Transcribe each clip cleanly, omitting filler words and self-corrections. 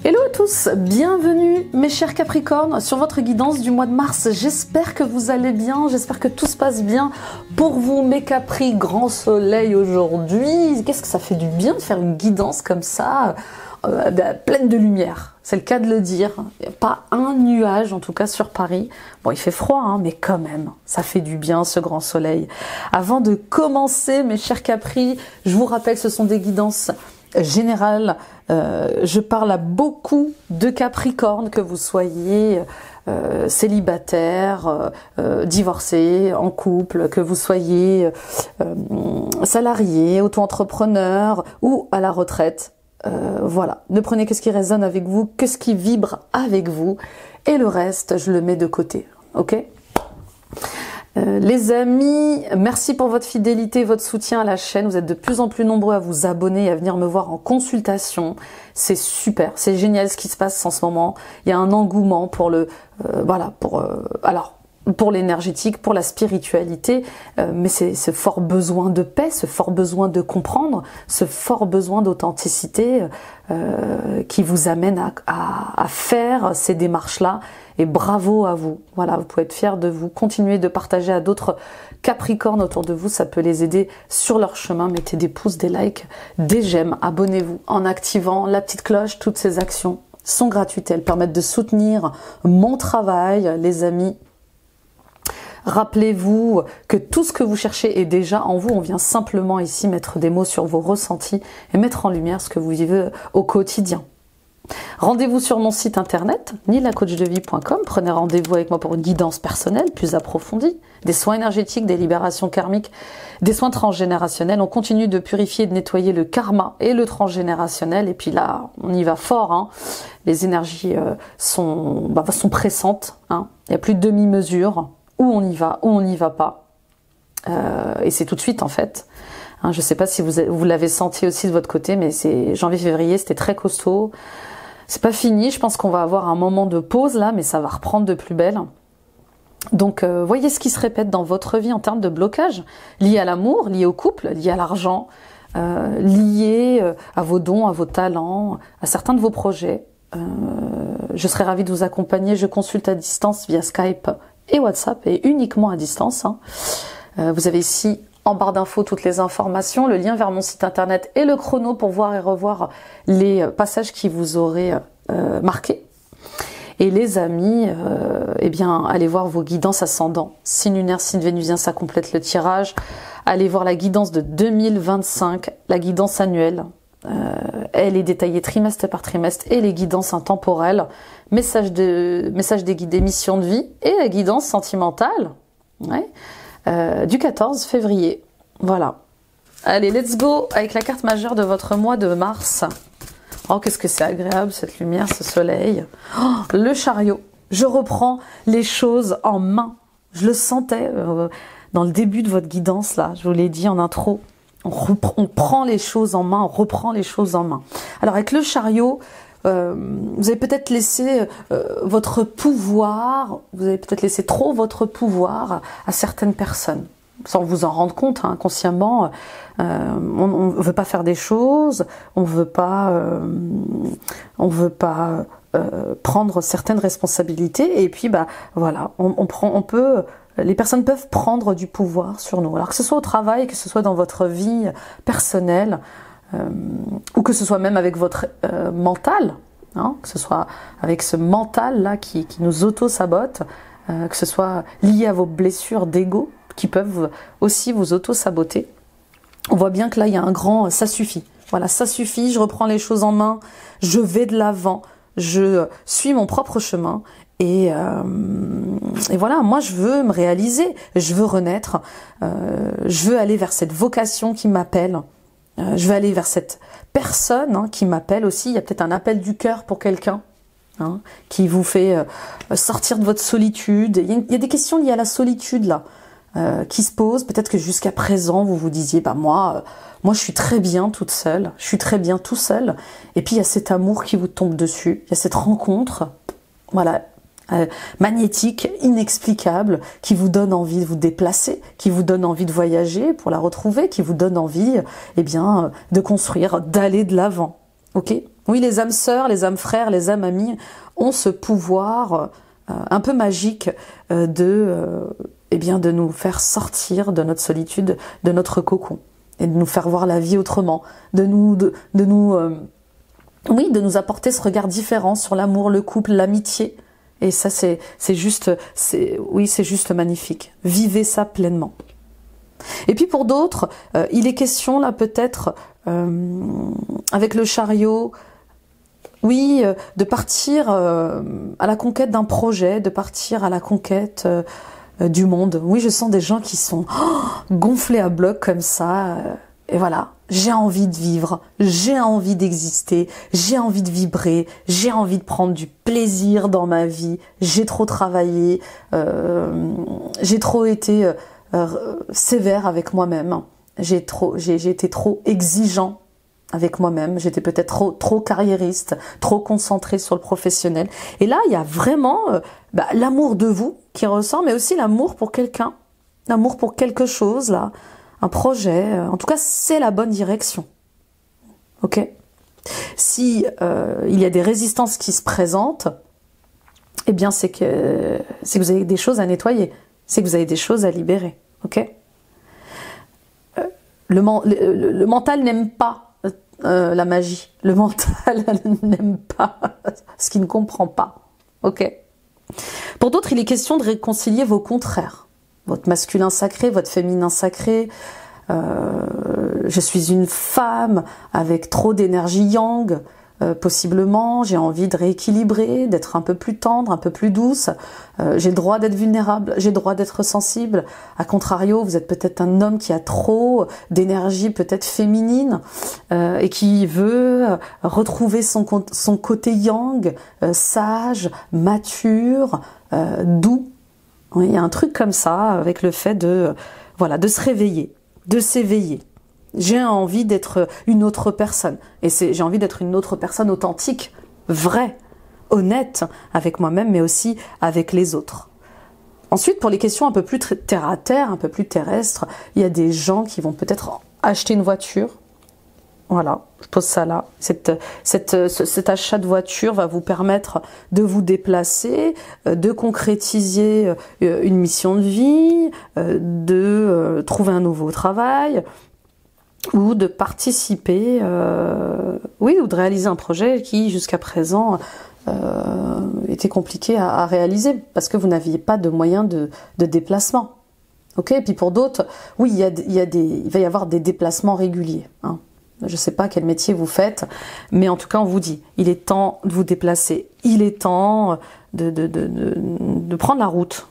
Hello à tous, bienvenue mes chers Capricornes sur votre guidance du mois de mars. J'espère que vous allez bien, j'espère que tout se passe bien pour vous mes Capri. Grand soleil aujourd'hui, qu'est-ce que ça fait du bien de faire une guidance comme ça, pleine de lumière. C'est le cas de le dire, il n'y a pas un nuage en tout cas sur Paris. Bon, il fait froid hein, mais quand même, ça fait du bien ce grand soleil. Avant de commencer mes chers Capri, je vous rappelle que ce sont des guidances générale, je parle à beaucoup de Capricornes, que vous soyez célibataire, divorcé, en couple, que vous soyez salarié, auto-entrepreneur ou à la retraite. Voilà, ne prenez que ce qui résonne avec vous, que ce qui vibre avec vous, et le reste, je le mets de côté, ok ? Les amis, merci pour votre fidélité, votre soutien à la chaîne. Vous êtes de plus en plus nombreux à vous abonner et à venir me voir en consultation. C'est super, c'est génial ce qui se passe en ce moment. Il y a un engouement pour le, pour l'énergétique, pour la spiritualité, mais c'est ce fort besoin de paix, ce fort besoin de comprendre, ce fort besoin d'authenticité qui vous amène à faire ces démarches-là. Et bravo à vous. Voilà, vous pouvez être fiers de vous. Continuez de partager à d'autres Capricornes autour de vous. Ça peut les aider sur leur chemin. Mettez des pouces, des likes, des j'aime. Abonnez-vous en activant la petite cloche. Toutes ces actions sont gratuites. Elles permettent de soutenir mon travail, les amis. Rappelez-vous que tout ce que vous cherchez est déjà en vous. On vient simplement ici mettre des mots sur vos ressentis et mettre en lumière ce que vous vivez au quotidien. Rendez-vous sur mon site internet, nilacoachdevie.com. Prenez rendez-vous avec moi pour une guidance personnelle plus approfondie, des soins énergétiques, des libérations karmiques, des soins transgénérationnels. On continue de purifier et de nettoyer le karma et le transgénérationnel. Et puis là, on y va fort. Hein. Les énergies sont pressantes. Hein. Il n'y a plus de demi-mesure. Où on y va, où on n'y va pas. Et c'est tout de suite en fait. Hein, je ne sais pas si vous l'avez senti aussi de votre côté, mais c'est janvier-février, c'était très costaud. C'est pas fini, je pense qu'on va avoir un moment de pause là, mais ça va reprendre de plus belle. Donc voyez ce qui se répète dans votre vie en termes de blocage, lié à l'amour, lié au couple, lié à l'argent, lié à vos dons, à vos talents, à certains de vos projets. Je serais ravie de vous accompagner, je consulte à distance via Skype et WhatsApp, et uniquement à distance. Hein. Vous avez ici en barre d'infos toutes les informations, le lien vers mon site internet et le chrono pour voir et revoir les passages qui vous auraient marqué. Et les amis, eh bien, allez voir vos guidances ascendants. Signe lunaire, signe vénusien, ça complète le tirage. Allez voir la guidance de 2025, la guidance annuelle. Elle est détaillée trimestre par trimestre, et les guidances intemporelles, message des guides, des missions de vie, et la guidance sentimentale du 14 février. Voilà. Allez, let's go avec la carte majeure de votre mois de mars. Oh, qu'est-ce que c'est agréable cette lumière, ce soleil. Oh, le chariot. Je reprends les choses en main. Je le sentais dans le début de votre guidance là. Je vous l'ai dit en intro. On prend les choses en main, on reprend les choses en main. Alors avec le chariot, vous avez peut-être laissé votre pouvoir, vous avez peut-être laissé trop votre pouvoir à certaines personnes, sans vous en rendre compte, hein, consciemment. On veut pas faire des choses, on veut pas prendre certaines responsabilités, et puis bah voilà, les personnes peuvent prendre du pouvoir sur nous. Alors que ce soit au travail, que ce soit dans votre vie personnelle, ou que ce soit même avec votre mental, hein, que ce soit avec ce mental-là qui nous auto-sabote, que ce soit lié à vos blessures d'ego qui peuvent aussi vous auto-saboter. On voit bien que là, il y a un grand « ça suffit ». Voilà, ça suffit, je reprends les choses en main, je vais de l'avant, je suis mon propre chemin. Et voilà, moi je veux me réaliser, je veux renaître, je veux aller vers cette vocation qui m'appelle, je veux aller vers cette personne hein, qui m'appelle aussi. Il y a peut-être un appel du cœur pour quelqu'un hein, qui vous fait sortir de votre solitude. Il y a des questions liées à la solitude là qui se posent. Peut-être que jusqu'à présent vous vous disiez bah moi je suis très bien toute seule, je suis très bien tout seul. Et puis il y a cet amour qui vous tombe dessus, il y a cette rencontre, voilà. Magnétique, inexplicable, qui vous donne envie de vous déplacer, qui vous donne envie de voyager pour la retrouver, qui vous donne envie, eh bien, de construire, d'aller de l'avant. Ok ? Oui, les âmes sœurs, les âmes frères, les âmes amies ont ce pouvoir un peu magique eh bien, de nous faire sortir de notre solitude, de notre cocon, et de nous faire voir la vie autrement, de nous apporter ce regard différent sur l'amour, le couple, l'amitié. Et ça, c'est juste magnifique. Vivez ça pleinement. Et puis pour d'autres, il est question là peut-être avec le chariot, oui, de partir à la conquête d'un projet, de partir à la conquête du monde. Oui, je sens des gens qui sont gonflés à bloc comme ça. Et voilà, j'ai envie de vivre, j'ai envie d'exister, j'ai envie de vibrer, j'ai envie de prendre du plaisir dans ma vie. J'ai trop travaillé, j'ai trop été sévère avec moi-même. J'ai été trop exigeant avec moi-même, j'étais peut-être trop carriériste, trop concentrée sur le professionnel. Et là, il y a vraiment l'amour de vous qui ressort, mais aussi l'amour pour quelqu'un, l'amour pour quelque chose, là, un projet. En tout cas, c'est la bonne direction. Ok ? Si il y a des résistances qui se présentent, eh bien, c'est que vous avez des choses à nettoyer, c'est que vous avez des choses à libérer. Ok ? Le mental n'aime pas la magie. Le mental n'aime pas ce qu'il ne comprend pas. Ok. Pour d'autres, il est question de réconcilier vos contraires. Votre masculin sacré, votre féminin sacré. Je suis une femme avec trop d'énergie yang. Possiblement, j'ai envie de rééquilibrer, d'être un peu plus tendre, un peu plus douce. J'ai le droit d'être vulnérable, j'ai le droit d'être sensible. A contrario, vous êtes peut-être un homme qui a trop d'énergie, peut-être féminine, et qui veut retrouver son côté yang, sage, mature, doux. Oui, il y a un truc comme ça avec le fait de se réveiller, de s'éveiller. J'ai envie d'être une autre personne. Et j'ai envie d'être une autre personne authentique, vraie, honnête avec moi-même, mais aussi avec les autres. Ensuite, pour les questions un peu plus terre à terre, un peu plus terrestres, il y a des gens qui vont peut-être acheter une voiture. Voilà, je pose ça là. Cet achat de voiture va vous permettre de vous déplacer, de concrétiser une mission de vie, de trouver un nouveau travail, ou de participer, ou de réaliser un projet qui, jusqu'à présent, était compliqué à réaliser, parce que vous n'aviez pas de moyens de déplacement. Ok. Et puis pour d'autres, oui, il va y avoir des déplacements réguliers. Hein. Je ne sais pas quel métier vous faites, mais en tout cas, on vous dit, il est temps de vous déplacer. Il est temps de prendre la route.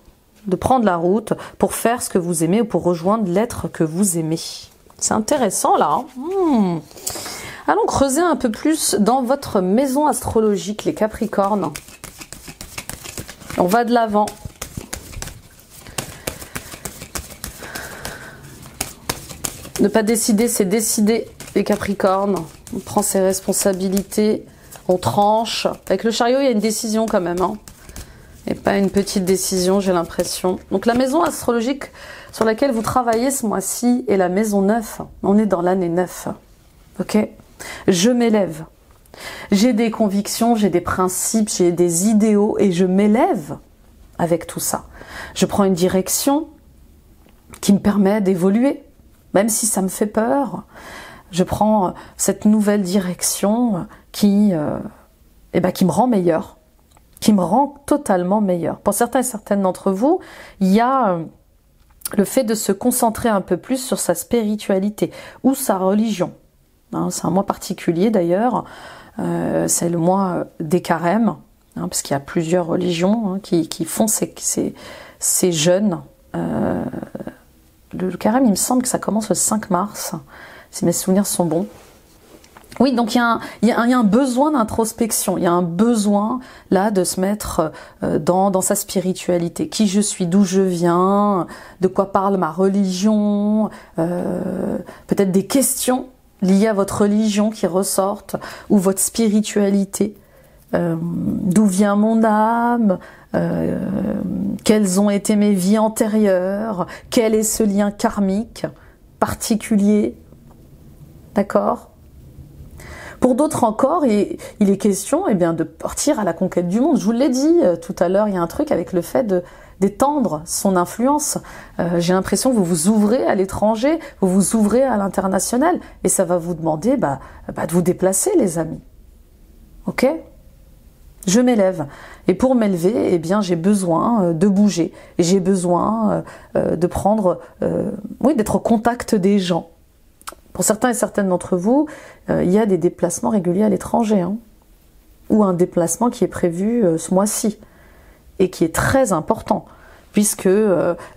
De prendre la route pour faire ce que vous aimez ou pour rejoindre l'être que vous aimez. C'est intéressant là. Allons creuser un peu plus dans votre maison astrologique, les Capricornes. On va de l'avant. Ne pas décider, c'est décider, les Capricornes. On prend ses responsabilités, on tranche. Avec le chariot, il y a une décision quand même. Hein. Et pas une petite décision, j'ai l'impression. Donc la maison astrologique sur laquelle vous travaillez ce mois-ci est la maison 9. On est dans l'année 9. Ok ? Je m'élève. J'ai des convictions, j'ai des principes, j'ai des idéaux et je m'élève avec tout ça. Je prends une direction qui me permet d'évoluer. Même si ça me fait peur, je prends cette nouvelle direction qui me rend meilleur. Qui me rend totalement meilleur. Pour certains et certaines d'entre vous, il y a le fait de se concentrer un peu plus sur sa spiritualité ou sa religion. Hein, c'est un mois particulier d'ailleurs, c'est le mois des carèmes, hein, parce qu'il y a plusieurs religions qui font ces jeûnes. Le carême, il me semble que ça commence le 5 mars, si mes souvenirs sont bons. Oui, donc il y a un besoin d'introspection, il y a un besoin là de se mettre dans sa spiritualité. Qui je suis, d'où je viens, de quoi parle ma religion, peut-être des questions liées à votre religion qui ressortent, ou votre spiritualité. D'où vient mon âme, quelles ont été mes vies antérieures, quel est ce lien karmique particulier, d'accord ? Pour d'autres encore, il est question de partir à la conquête du monde. Je vous l'ai dit tout à l'heure, il y a un truc avec le fait d'étendre son influence. J'ai l'impression que vous vous ouvrez à l'étranger, vous vous ouvrez à l'international, et ça va vous demander de vous déplacer, les amis. Ok ? Je m'élève. Et pour m'élever, j'ai besoin de bouger. J'ai besoin de prendre, d'être au contact des gens. Pour certains et certaines d'entre vous, il y a des déplacements réguliers à l'étranger, ou un déplacement qui est prévu ce mois-ci, et qui est très important, puisque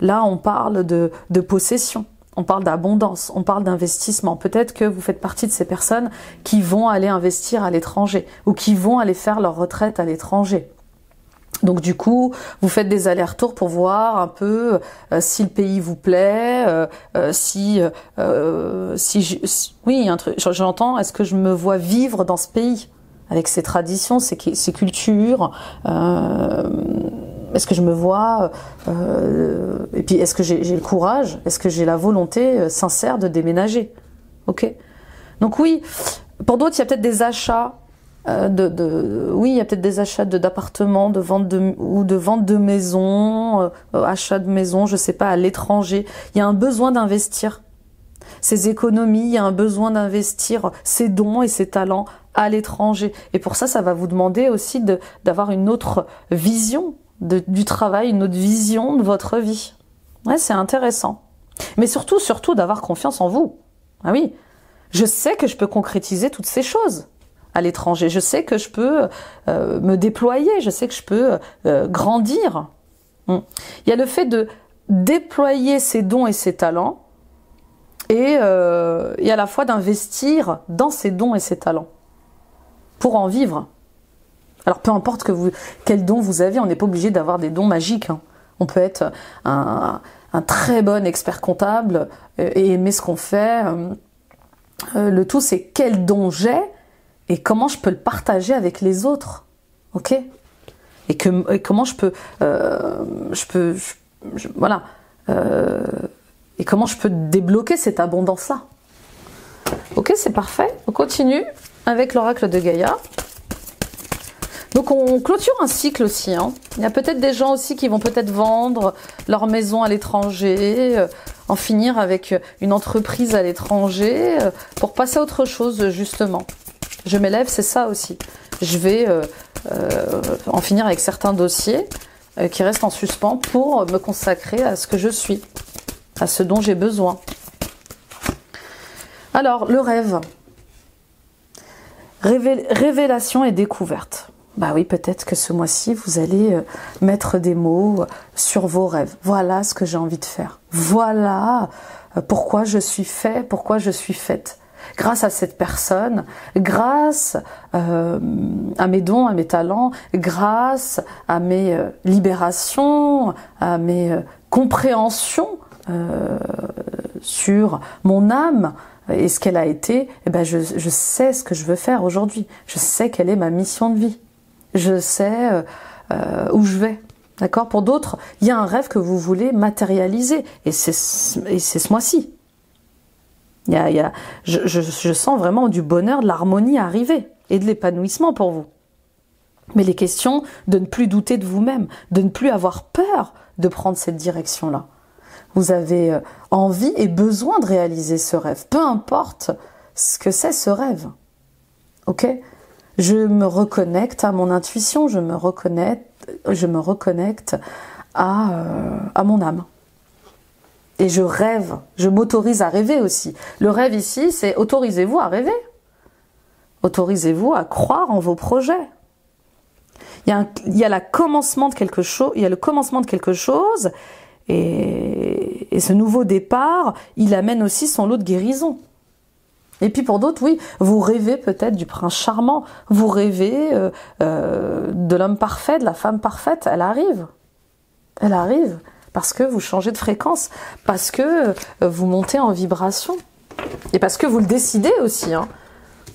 là on parle de possession, on parle d'abondance, on parle d'investissement. Peut-être que vous faites partie de ces personnes qui vont aller investir à l'étranger, ou qui vont aller faire leur retraite à l'étranger. Donc du coup, vous faites des allers-retours pour voir un peu si le pays vous plaît, oui, un truc. J'entends, est-ce que je me vois vivre dans ce pays avec ses traditions, ses cultures, est-ce que je me vois, et puis est-ce que j'ai le courage, est-ce que j'ai la volonté sincère de déménager, ok? Donc oui, pour d'autres, il y a peut-être des achats. Oui, il y a peut-être des achats d'appartements, de vente de maisons, achat de maisons, je sais pas, à l'étranger. Il y a un besoin d'investir ses économies, il y a un besoin d'investir ses dons et ses talents à l'étranger. Et pour ça, ça va vous demander aussi d'avoir une autre vision du travail, une autre vision de votre vie. Ouais, c'est intéressant. Mais surtout d'avoir confiance en vous. Ah oui, je sais que je peux concrétiser toutes ces choses à l'étranger. Je sais que je peux me déployer, je sais que je peux grandir. Il y a le fait de déployer ses dons et ses talents et à la fois d'investir dans ses dons et ses talents pour en vivre. Alors peu importe quel don vous avez, on n'est pas obligé d'avoir des dons magiques. On peut être un très bon expert comptable et aimer ce qu'on fait. Le tout, c'est quel don j'ai et comment je peux le partager avec les autres, ok? Et comment je peux, et comment je peux débloquer cette abondance-là. Ok, c'est parfait. On continue avec l'oracle de Gaïa. Donc on clôture un cycle aussi. Il y a peut-être des gens aussi qui vont peut-être vendre leur maison à l'étranger, en finir avec une entreprise à l'étranger, pour passer à autre chose justement. Je m'élève, c'est ça aussi. Je vais en finir avec certains dossiers qui restent en suspens pour me consacrer à ce que je suis, à ce dont j'ai besoin. Alors, le rêve. Révélation et découverte. Bah oui, peut-être que ce mois-ci, vous allez mettre des mots sur vos rêves. Voilà ce que j'ai envie de faire. Voilà pourquoi je suis fait, pourquoi je suis faite. Grâce à cette personne, grâce à mes dons, à mes talents, grâce à mes libérations, à mes compréhensions sur mon âme et ce qu'elle a été, je sais ce que je veux faire aujourd'hui. Je sais quelle est ma mission de vie. Je sais où je vais. D'accord ? Pour d'autres, il y a un rêve que vous voulez matérialiser et c'est ce mois-ci. Je sens vraiment du bonheur, de l'harmonie arriver et de l'épanouissement pour vous. Mais les questions de ne plus douter de vous-même, de ne plus avoir peur de prendre cette direction-là. Vous avez envie et besoin de réaliser ce rêve, peu importe ce que c'est ce rêve. Ok ? Je me reconnecte à mon intuition, je me reconnecte à mon âme. Et je rêve, je m'autorise à rêver aussi. Le rêve ici, c'est autorisez-vous à rêver. Autorisez-vous à croire en vos projets. Il y a le commencement de quelque chose, et ce nouveau départ, il amène aussi son lot de guérison. Et puis pour d'autres, oui, vous rêvez peut-être du prince charmant, vous rêvez de l'homme parfait, de la femme parfaite, elle arrive. Elle arrive. Parce que vous changez de fréquence, parce que vous montez en vibration, et parce que vous le décidez aussi.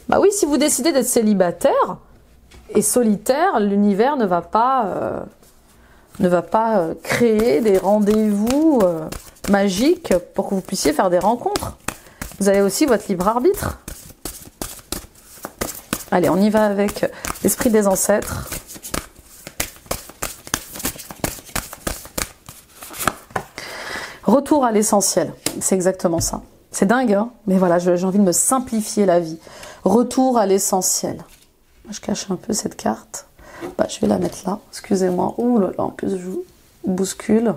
Bah oui, si vous décidez d'être célibataire et solitaire, l'univers ne va pas créer des rendez-vous magiques pour que vous puissiez faire des rencontres. Vous avez aussi votre libre arbitre. Allez, on y va avec l'esprit des ancêtres. Retour à l'essentiel, c'est exactement ça. C'est dingue, hein, mais voilà, j'ai envie de me simplifier la vie. Retour à l'essentiel. Je cache un peu cette carte. Bah, je vais la mettre là, excusez-moi. Ouh là là, en plus je bouscule.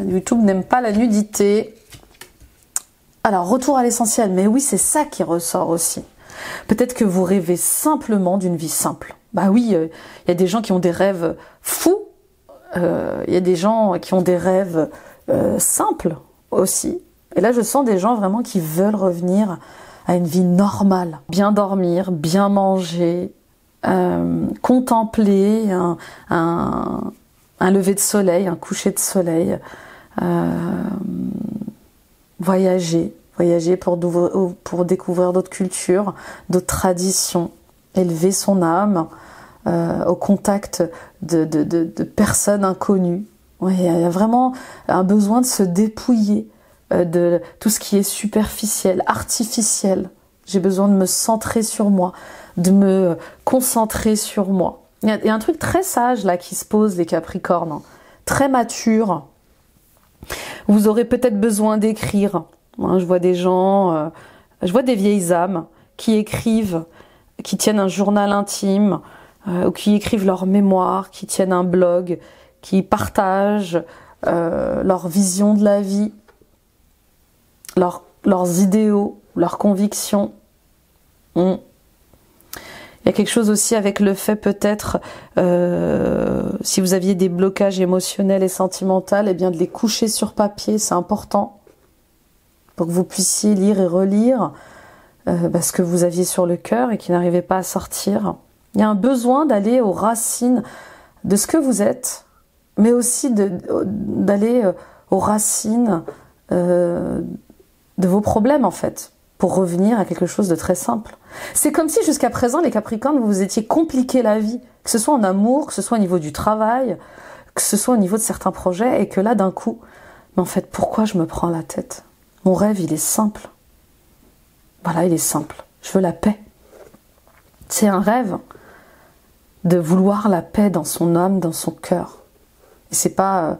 YouTube n'aime pas la nudité. Alors, retour à l'essentiel, mais oui, c'est ça qui ressort aussi. Peut-être que vous rêvez simplement d'une vie simple. Bah oui, il y a des gens qui ont des rêves fous. Il y a des gens qui ont des rêves simples aussi. Et là, je sens des gens vraiment qui veulent revenir à une vie normale. Bien dormir, bien manger, contempler un lever de soleil, un coucher de soleil, voyager pour découvrir d'autres cultures, d'autres traditions, élever son âme au contact de personnes inconnues. Ouais, il y a vraiment un besoin de se dépouiller de tout ce qui est superficiel, artificiel. J'ai besoin de me centrer sur moi, de me concentrer sur moi. Il y a un truc très sage là qui se pose, les Capricornes, hein, très mature. Vous aurez peut-être besoin d'écrire. Hein, je vois des gens, je vois des vieilles âmes qui écrivent, qui tiennent un journal intime, ou qui écrivent leur mémoire, qui tiennent un blog, qui partagent leur vision de la vie, leurs idéaux, leurs convictions. Il y a quelque chose aussi avec le fait peut-être, si vous aviez des blocages émotionnels et sentimentaux, eh bien de les coucher sur papier, c'est important, pour que vous puissiez lire et relire ce que vous aviez sur le cœur et qui n'arrivait pas à sortir. Il y a un besoin d'aller aux racines de ce que vous êtes, mais aussi d'aller aux racines de vos problèmes en fait, pour revenir à quelque chose de très simple. C'est comme si jusqu'à présent, les Capricornes, vous vous étiez compliqué la vie, que ce soit en amour, que ce soit au niveau du travail, que ce soit au niveau de certains projets, et que là, d'un coup, mais en fait, pourquoi je me prends la tête? Mon rêve, il est simple. Voilà, il est simple. Je veux la paix. C'est un rêve de vouloir la paix dans son âme, dans son cœur. Et c'est pas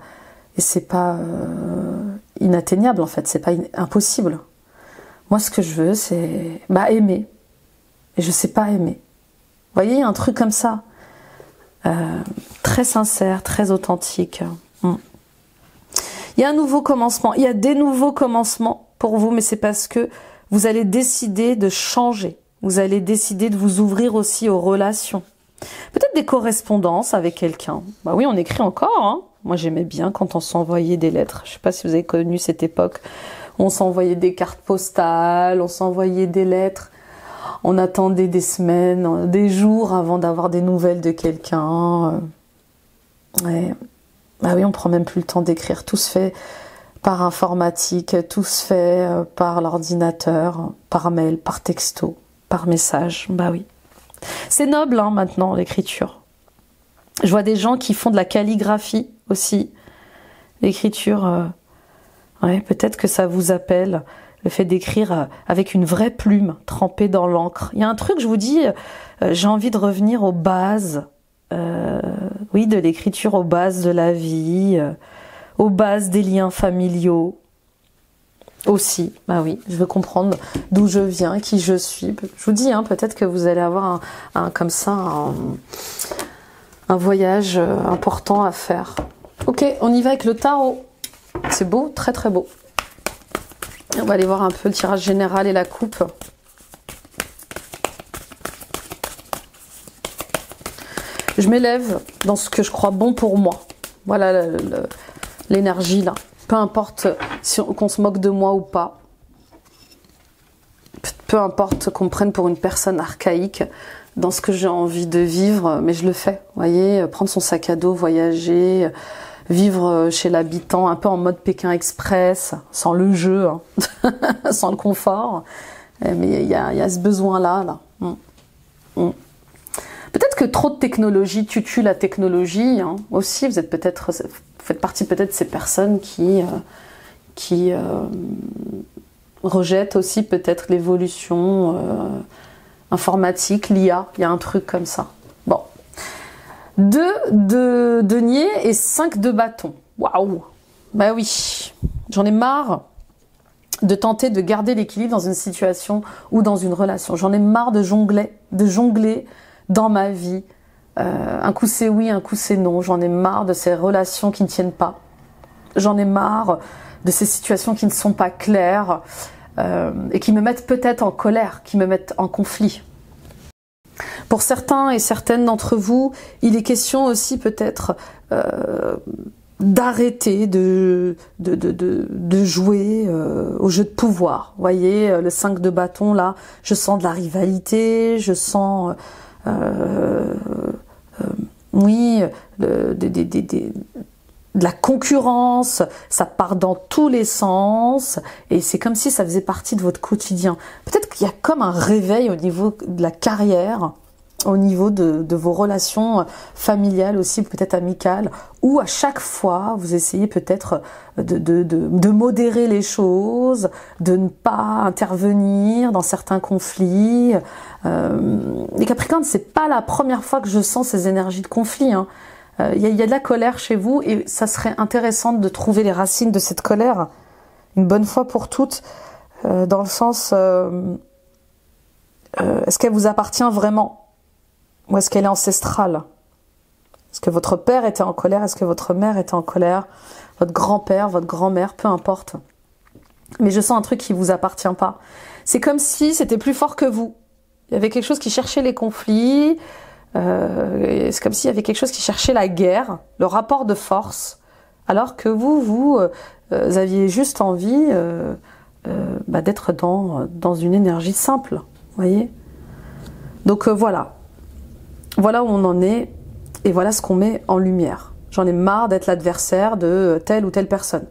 inatteignable, en fait, c'est pas impossible. Moi, ce que je veux, c'est aimer. Et je sais pas aimer. Vous voyez, il y a un truc comme ça. Très sincère, très authentique. Il y a un nouveau commencement. Il y a des nouveaux commencements pour vous, mais c'est parce que vous allez décider de changer. Vous allez décider de vous ouvrir aussi aux relations. Peut-être des correspondances avec quelqu'un. Bah oui, on écrit encore, hein. Moi, j'aimais bien quand on s'envoyait des lettres. Je sais pas si vous avez connu cette époque. On s'envoyait des cartes postales, on s'envoyait des lettres. On attendait des semaines, des jours avant d'avoir des nouvelles de quelqu'un. Ouais. Bah oui, on prend même plus le temps d'écrire. Tout se fait par informatique, tout se fait par l'ordinateur, par mail, par texto, par message. Bah oui. C'est noble, hein, maintenant, l'écriture. Je vois des gens qui font de la calligraphie aussi. L'écriture, ouais, peut-être que ça vous appelle, le fait d'écrire avec une vraie plume trempée dans l'encre. Il y a un truc, je vous dis, j'ai envie de revenir aux bases, oui, de l'écriture, aux bases de la vie, aux bases des liens familiaux aussi. Bah oui, je veux comprendre d'où je viens, qui je suis. Je vous dis, hein, peut-être que vous allez avoir comme ça un voyage important à faire. Ok, on y va avec le tarot. C'est beau, très très beau. On va aller voir un peu le tirage général et la coupe. Je m'élève dans ce que je crois bon pour moi. Voilà l'énergie là. Peu importe qu'on se moque de moi ou pas. Peu importe qu'on me prenne pour une personne archaïque dans ce que j'ai envie de vivre, mais je le fais. Vous voyez, prendre son sac à dos, voyager, vivre chez l'habitant, un peu en mode Pékin Express, sans le jeu, hein, sans le confort. Mais il y a ce besoin-là. Peut-être que trop de technologie tue la technologie. Hein. Aussi, vous faites partie peut-être de ces personnes qui rejettent aussi peut-être l'évolution informatique, l'IA, il y a un truc comme ça. Bon. 2 de denier et 5 de bâton. Waouh! Bah oui, j'en ai marre de tenter de garder l'équilibre dans une situation ou dans une relation. J'en ai marre de jongler dans ma vie. Un coup c'est oui, un coup c'est non. J'en ai marre de ces relations qui ne tiennent pas. J'en ai marre de ces situations qui ne sont pas claires et qui me mettent peut-être en colère, qui me mettent en conflit. Pour certains et certaines d'entre vous, il est question aussi peut-être d'arrêter de jouer au jeu de pouvoir. Vous voyez, le 5 de bâton, là, je sens de la rivalité, je sens... oui, de la concurrence, ça part dans tous les sens, et c'est comme si ça faisait partie de votre quotidien. Peut-être qu'il y a comme un réveil au niveau de la carrière, au niveau de vos relations familiales aussi, peut-être amicales, où à chaque fois, vous essayez peut-être de modérer les choses, de ne pas intervenir dans certains conflits. Les Capricornes, c'est pas la première fois que je sens ces énergies de conflit, hein. Il y a de la colère chez vous et ça serait intéressant de trouver les racines de cette colère une bonne fois pour toutes, dans le sens est-ce qu'elle vous appartient vraiment ou est-ce qu'elle est ancestrale? Est-ce que votre père était en colère? Est-ce que votre mère était en colère? Votre grand-père, votre grand-mère, peu importe. Mais je sens un truc qui vous appartient pas. C'est comme si c'était plus fort que vous. Il y avait quelque chose qui cherchait les conflits. C'est comme s'il y avait quelque chose qui cherchait la guerre, le rapport de force, alors que vous aviez juste envie d'être dans une énergie simple, vous voyez. Donc voilà où on en est, et voilà ce qu'on met en lumière. J'en ai marre d'être l'adversaire de telle ou telle personne.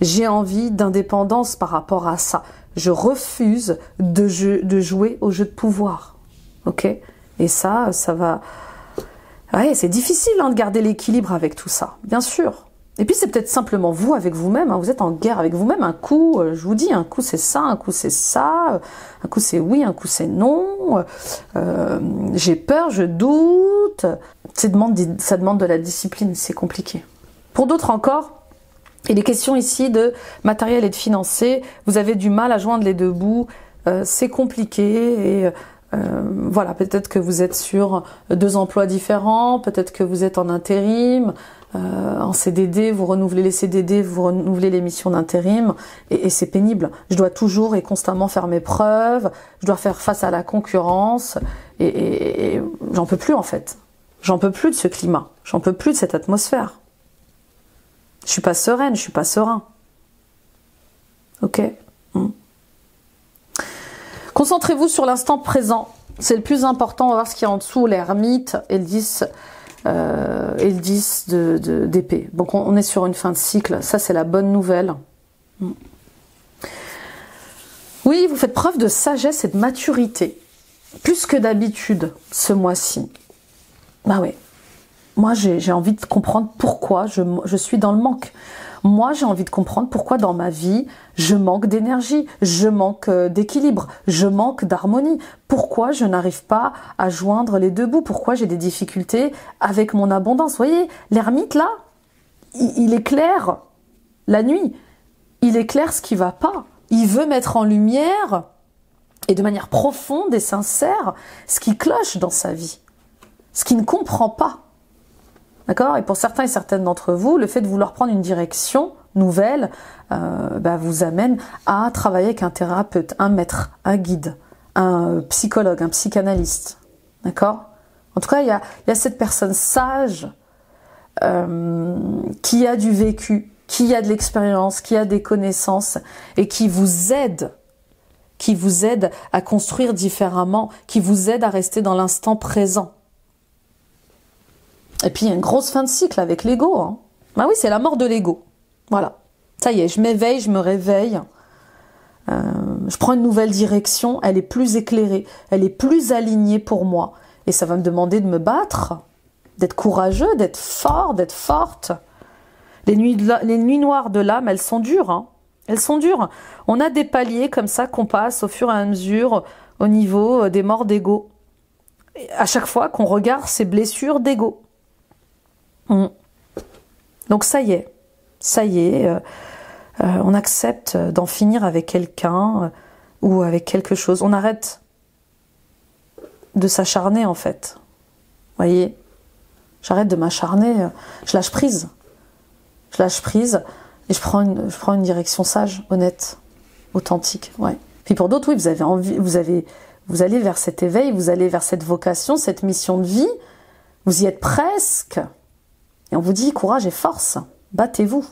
J'ai envie d'indépendance par rapport à ça. Je refuse de jouer au jeu de pouvoir, ok? Et ça va... Ouais, c'est difficile hein, de garder l'équilibre avec tout ça, bien sûr. Et puis c'est peut-être simplement vous avec vous-même, hein, vous êtes en guerre avec vous-même. Un coup, je vous dis, un coup c'est ça, un coup c'est ça, un coup c'est oui, un coup c'est non. J'ai peur, je doute. Ça demande de la discipline, c'est compliqué. Pour d'autres encore, il est question ici de matériel et de financier. Vous avez du mal à joindre les deux bouts, c'est compliqué et... voilà, peut-être que vous êtes sur 2 emplois différents, peut-être que vous êtes en intérim, en CDD, vous renouvelez les CDD, vous renouvelez les missions d'intérim, et c'est pénible. Je dois toujours et constamment faire mes preuves, je dois faire face à la concurrence, et j'en peux plus en fait. J'en peux plus de ce climat, j'en peux plus de cette atmosphère. Je suis pas sereine, je suis pas serein. Ok ? Concentrez-vous sur l'instant présent, c'est le plus important. On va voir ce qu'il y a en dessous, l'ermite et le 10 d'épée. Donc on est sur une fin de cycle, ça c'est la bonne nouvelle. Oui, vous faites preuve de sagesse et de maturité, plus que d'habitude ce mois-ci. Bah ouais, moi j'ai envie de comprendre pourquoi je suis dans le manque. Moi, j'ai envie de comprendre pourquoi dans ma vie, je manque d'énergie, je manque d'équilibre, je manque d'harmonie. Pourquoi je n'arrive pas à joindre les deux bouts? Pourquoi j'ai des difficultés avec mon abondance? Vous voyez, l'ermite là, il éclaire la nuit. Il éclaire ce qui va pas. Il veut mettre en lumière, et de manière profonde et sincère, ce qui cloche dans sa vie, ce qu'il ne comprend pas. D'accord? Et pour certains et certaines d'entre vous, le fait de vouloir prendre une direction nouvelle vous amène à travailler avec un thérapeute, un maître, un guide, un psychologue, un psychanalyste. D'accord? En tout cas, il y a cette personne sage qui a du vécu, qui a de l'expérience, qui a des connaissances et qui vous aide à construire différemment, qui vous aide à rester dans l'instant présent. Et puis il y a une grosse fin de cycle avec l'ego. Hein. Ah oui, c'est la mort de l'ego. Voilà. Ça y est, je m'éveille, je me réveille. Je prends une nouvelle direction. Elle est plus éclairée. Elle est plus alignée pour moi. Et ça va me demander de me battre, d'être courageux, d'être fort, d'être forte. Les nuits noires de l'âme, elles sont dures. Hein. Elles sont dures. On a des paliers comme ça qu'on passe au fur et à mesure au niveau des morts d'ego. À chaque fois qu'on regarde ces blessures d'ego. Donc ça y est, on accepte d'en finir avec quelqu'un ou avec quelque chose. On arrête de s'acharner en fait. Vous voyez, j'arrête de m'acharner, je lâche prise. Je lâche prise et je prends une direction sage, honnête, authentique. Ouais. Puis pour d'autres, oui, vous avez envie, vous allez vers cet éveil, vous allez vers cette vocation, cette mission de vie. Vous y êtes presque. Et on vous dit courage et force, battez-vous.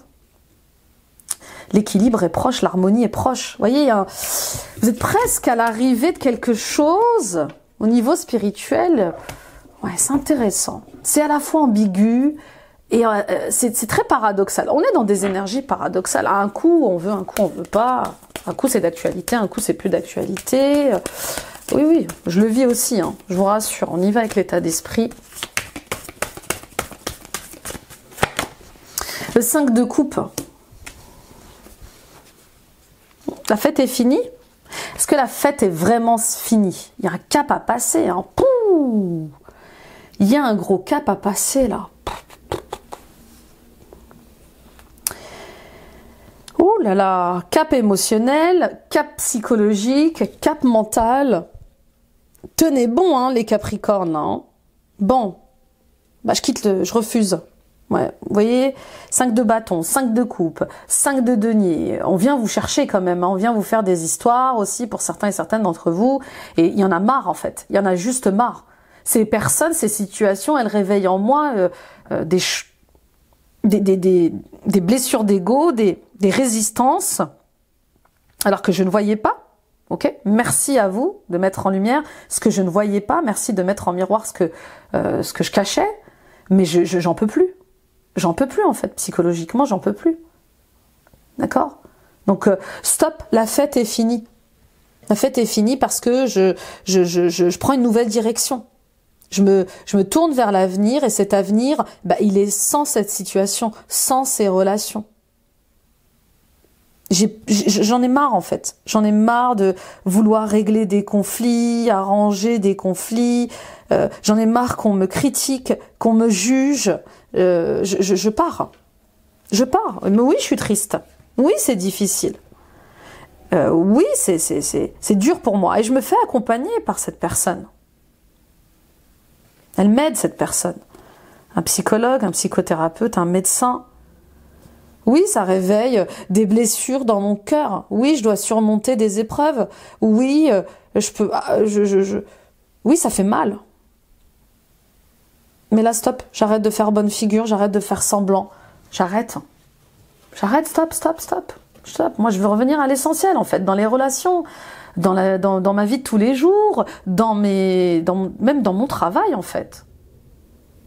L'équilibre est proche, l'harmonie est proche. Vous voyez, vous êtes presque à l'arrivée de quelque chose au niveau spirituel. Ouais, c'est intéressant. C'est à la fois ambigu et c'est très paradoxal. On est dans des énergies paradoxales. À un coup, on veut, un coup, on veut pas. Un coup, c'est d'actualité, un coup, c'est plus d'actualité. Oui, oui, je le vis aussi, hein, je vous rassure. On y va avec l'état d'esprit. Le 5 de coupe. La fête est finie? Est-ce que la fête est vraiment finie? Il y a un cap à passer. Hein. Pouh, il y a un gros cap à passer là. Ouh là là, cap émotionnel, cap psychologique, cap mental. Tenez bon, hein, les Capricornes. Hein. Bon, bah, je refuse. Ouais, vous voyez, 5 de bâton, 5 de coupe, 5 de denier. On vient vous chercher quand même, hein. On vient vous faire des histoires aussi pour certains et certaines d'entre vous. Et il y en a marre en fait, il y en a juste marre. Ces personnes, ces situations, elles réveillent en moi des blessures d'ego, des résistances, alors que je ne voyais pas. Ok, merci à vous de mettre en lumière ce que je ne voyais pas. Merci de mettre en miroir ce que je cachais. Mais j'en peux plus. J'en peux plus en fait, psychologiquement, j'en peux plus. D'accord? Donc stop, la fête est finie. La fête est finie parce que je prends une nouvelle direction. Je me tourne vers l'avenir et cet avenir, bah, il est sans cette situation, sans ces relations. J'en ai marre en fait. J'en ai marre de vouloir régler des conflits, arranger des conflits. J'en ai marre qu'on me critique, qu'on me juge. Je pars. Je pars. Mais oui, je suis triste. Oui, c'est difficile. Oui, c'est dur pour moi. Et je me fais accompagner par cette personne. Elle m'aide, cette personne. Un psychologue, un psychothérapeute, un médecin. Oui, ça réveille des blessures dans mon cœur. Oui, je dois surmonter des épreuves. Oui, oui, ça fait mal. Mais là, stop. J'arrête de faire bonne figure. J'arrête de faire semblant. J'arrête. J'arrête. Stop, stop, stop. Stop. Moi, je veux revenir à l'essentiel, en fait, dans les relations, dans ma vie de tous les jours, même dans mon travail, en fait.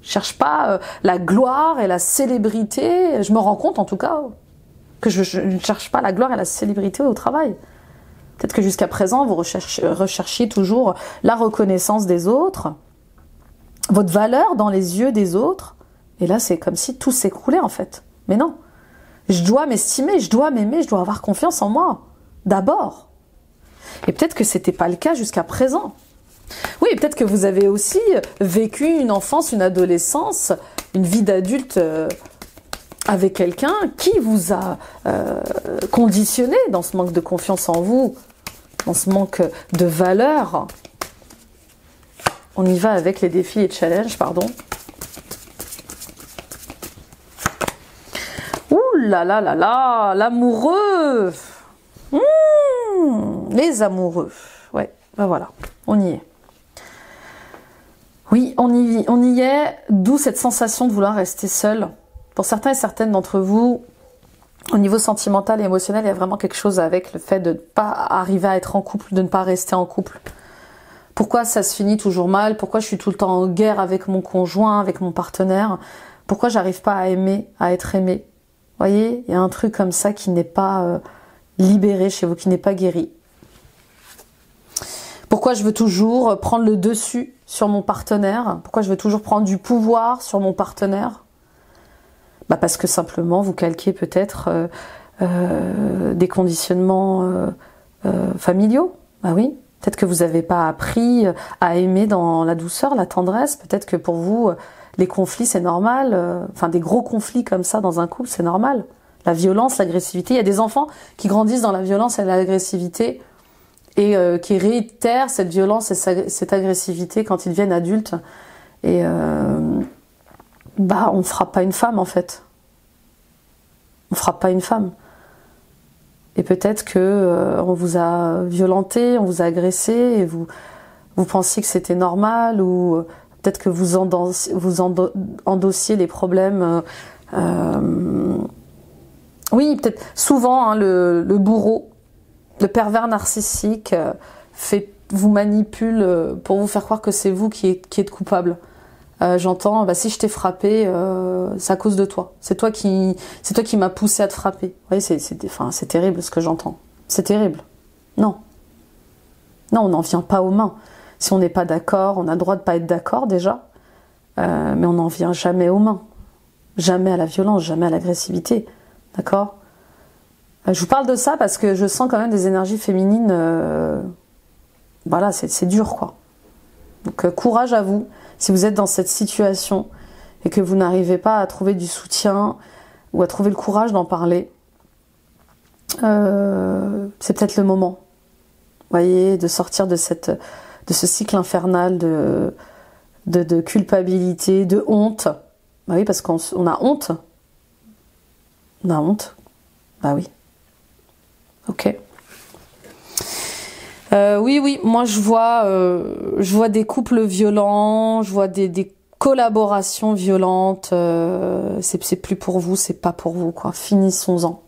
Je cherche pas la gloire et la célébrité. Je me rends compte, en tout cas, que je ne cherche pas la gloire et la célébrité au travail. Peut-être que jusqu'à présent, vous recherchiez toujours la reconnaissance des autres, votre valeur dans les yeux des autres. Et là, c'est comme si tout s'écroulait, en fait. Mais non. Je dois m'estimer, je dois m'aimer, je dois avoir confiance en moi. D'abord. Et peut-être que c'était pas le cas jusqu'à présent. Oui, peut-être que vous avez aussi vécu une enfance, une adolescence, une vie d'adulte avec quelqu'un qui vous a conditionné dans ce manque de confiance en vous, dans ce manque de valeur. On y va avec les défis et challenges, pardon. Ouh là là là là, l'amoureux. Les amoureux. Ouais, ben voilà, on y est. Oui, on y est, d'où cette sensation de vouloir rester seul. Pour certains et certaines d'entre vous, au niveau sentimental et émotionnel, il y a vraiment quelque chose avec le fait de ne pas arriver à être en couple, de ne pas rester en couple. Pourquoi ça se finit toujours mal? Pourquoi je suis tout le temps en guerre avec mon conjoint, avec mon partenaire? Pourquoi j'arrive pas à aimer, à être aimée? Vous voyez, il y a un truc comme ça qui n'est pas libéré chez vous, qui n'est pas guéri. Pourquoi je veux toujours prendre le dessus sur mon partenaire? Pourquoi je veux toujours prendre du pouvoir sur mon partenaire? Bah parce que simplement vous calquez peut-être des conditionnements familiaux. Bah oui, Peut-être que vous n'avez pas appris à aimer dans la douceur, la tendresse. Peut-être que pour vous, les conflits, c'est normal. Enfin, des gros conflits comme ça dans un couple, c'est normal. La violence, l'agressivité. Il y a des enfants qui grandissent dans la violence et l'agressivité et qui réitèrent cette violence et cette agressivité quand ils deviennent adultes. Et on frappe pas une femme, en fait. On frappe pas une femme. Et peut-être que on vous a violenté, on vous a agressé, et vous pensiez que c'était normal, ou peut-être que vous endossiez les problèmes. Oui, peut-être souvent hein, le bourreau, le pervers narcissique vous manipule pour vous faire croire que c'est vous qui êtes coupable. J'entends, si je t'ai frappé, c'est à cause de toi. C'est toi qui m'as poussé à te frapper. Vous voyez, c'est terrible ce que j'entends. C'est terrible. Non. Non, on n'en vient pas aux mains. Si on n'est pas d'accord, on a le droit de pas être d'accord déjà, mais on n'en vient jamais aux mains. Jamais à la violence, jamais à l'agressivité. D'accord ? Je vous parle de ça parce que je sens quand même des énergies féminines. Voilà, c'est dur, quoi. Donc courage à vous. Si vous êtes dans cette situation et que vous n'arrivez pas à trouver du soutien ou à trouver le courage d'en parler, c'est peut-être le moment, voyez, de sortir de ce cycle infernal de culpabilité, de honte. Bah oui, parce qu'on a honte. On a honte. Bah oui. Ok. Oui, moi je vois des couples violents, je vois des collaborations violentes. C'est plus pour vous, c'est pas pour vous, quoi. Finissons-en.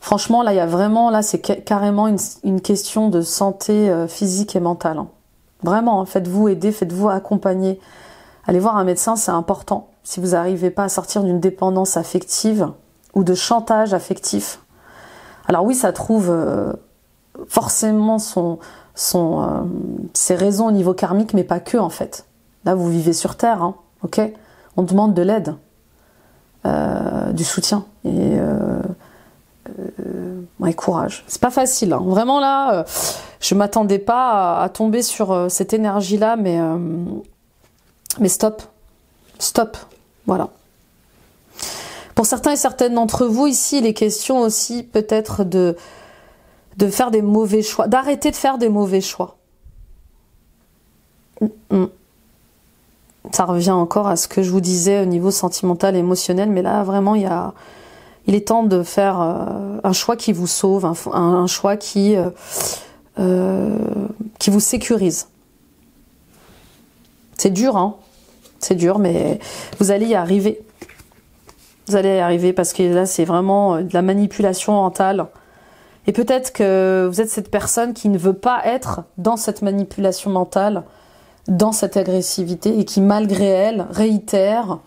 Franchement, là, il y a vraiment, là, c'est carrément une question de santé physique et mentale. Hein. Vraiment, hein, faites-vous aider, faites-vous accompagner. Allez voir un médecin, c'est important. Si vous n'arrivez pas à sortir d'une dépendance affective ou de chantage affectif. Alors oui, ça trouve forcément ses raisons au niveau karmique, mais pas que en fait. Là, vous vivez sur Terre, hein, ok ? On demande de l'aide, du soutien et courage. C'est pas facile, hein. Vraiment là, je m'attendais pas à tomber sur cette énergie-là, mais stop, voilà. Pour certains et certaines d'entre vous ici, il est question aussi peut-être de faire des mauvais choix, d'arrêter de faire des mauvais choix. Ça revient encore à ce que je vous disais au niveau sentimental, émotionnel, mais là vraiment il est temps de faire un choix qui vous sauve, un choix qui vous sécurise. C'est dur, hein. C'est dur, mais vous allez y arriver. Vous allez y arriver parce que là, c'est vraiment de la manipulation mentale. Et peut-être que vous êtes cette personne qui ne veut pas être dans cette manipulation mentale, dans cette agressivité, et qui, malgré elle, réitère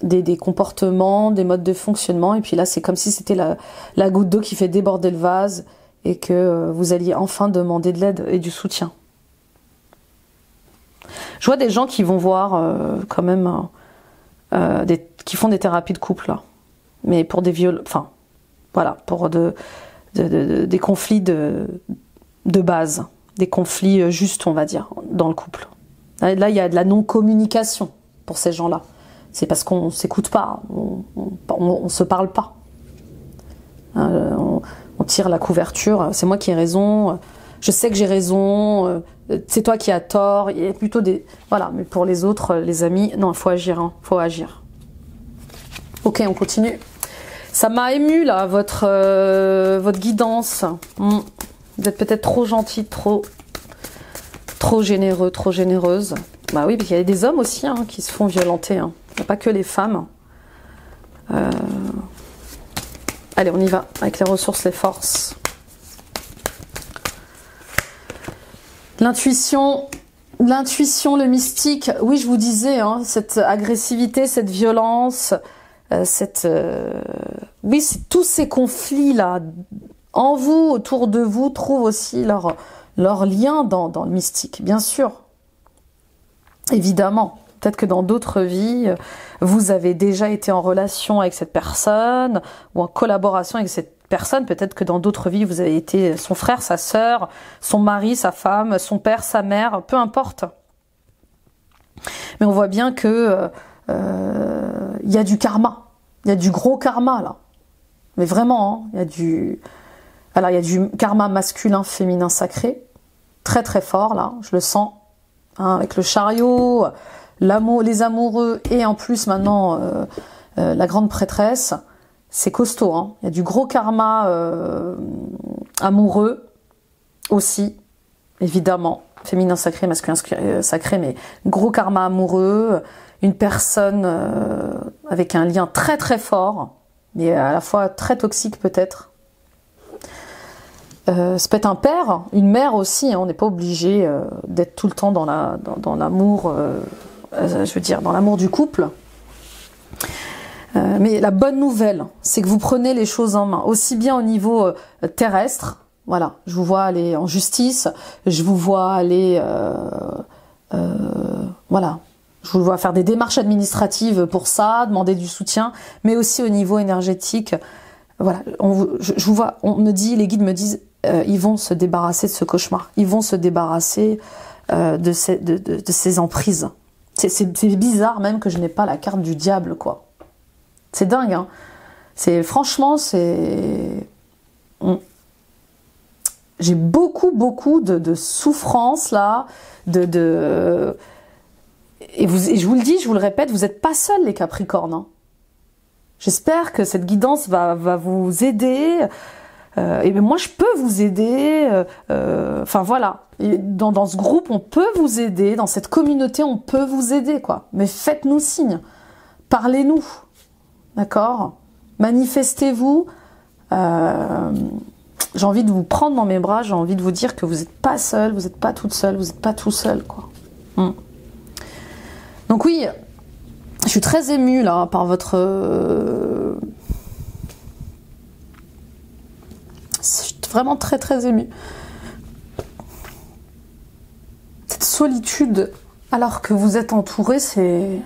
des comportements, des modes de fonctionnement. Et puis là, c'est comme si c'était la goutte d'eau qui fait déborder le vase et que vous alliez enfin demander de l'aide et du soutien. Je vois des gens qui vont voir quand même... qui font des thérapies de couple là, mais pour des pour des conflits de base, des conflits justes, on va dire, dans le couple. Là, il y a de la non-communication pour ces gens-là. C'est parce qu'on s'écoute pas, on se parle pas. On tire la couverture. C'est moi qui ai raison. Je sais que j'ai raison. C'est toi qui as tort. Il y a plutôt des... Voilà, mais pour les autres, les amis, non, il faut agir, hein, faut agir. Ok, on continue. Ça m'a ému, là, votre guidance. Vous êtes peut-être trop gentil, trop généreux, trop généreuse. Bah oui, parce qu'il y a des hommes aussi hein, qui se font violenter. Hein. Il n'y a pas que les femmes. Allez, on y va, avec les ressources, les forces. L'intuition, le mystique, oui je vous disais, hein, cette agressivité, cette violence, oui c'est tous ces conflits-là, en vous, autour de vous, trouvent aussi leur lien dans le mystique, bien sûr, évidemment. Peut-être que dans d'autres vies, vous avez déjà été en relation avec cette personne, ou en collaboration avec personne, peut-être que dans d'autres vies, vous avez été son frère, sa sœur, son mari, sa femme, son père, sa mère, peu importe. Mais on voit bien que y a du karma. Il y a du gros karma, là. Mais vraiment, hein, il y a du... Alors, il y a du karma masculin, féminin, sacré. Très, très fort, là. Je le sens. Hein, avec le chariot, l'amour, les amoureux et en plus, maintenant, la grande prêtresse. C'est costaud, hein. Il y a du gros karma amoureux aussi, évidemment. Féminin sacré, masculin sacré, mais gros karma amoureux. Une personne avec un lien très très fort, mais à la fois très toxique peut-être. Ça peut être un père, une mère aussi, hein. On n'est pas obligé d'être tout le temps dans l'amour, je veux dire, dans l'amour du couple. Mais la bonne nouvelle, c'est que vous prenez les choses en main, aussi bien au niveau terrestre, voilà, je vous vois aller en justice, je vous vois aller, voilà, je vous vois faire des démarches administratives pour ça, demander du soutien, mais aussi au niveau énergétique, voilà, je vous vois, on me dit, les guides me disent, ils vont se débarrasser de ce cauchemar, ils vont se débarrasser de ces emprises. C'est bizarre même que je n'ai pas la carte du diable, quoi. C'est dingue, hein. Franchement, j'ai beaucoup de souffrance là, et je vous le dis, je vous le répète, vous n'êtes pas seuls les Capricornes. Hein. J'espère que cette guidance va vous aider. Et moi, je peux vous aider. Enfin voilà, et dans ce groupe, on peut vous aider. Dans cette communauté, on peut vous aider, quoi. Mais faites-nous signe, parlez-nous. D'accord? Manifestez-vous. J'ai envie de vous prendre dans mes bras, j'ai envie de vous dire que vous n'êtes pas seul, vous n'êtes pas toute seule, vous n'êtes pas tout seul, quoi. Donc oui, je suis très émue là par votre... Je suis vraiment très très émue. Cette solitude, alors que vous êtes entouré, c'est...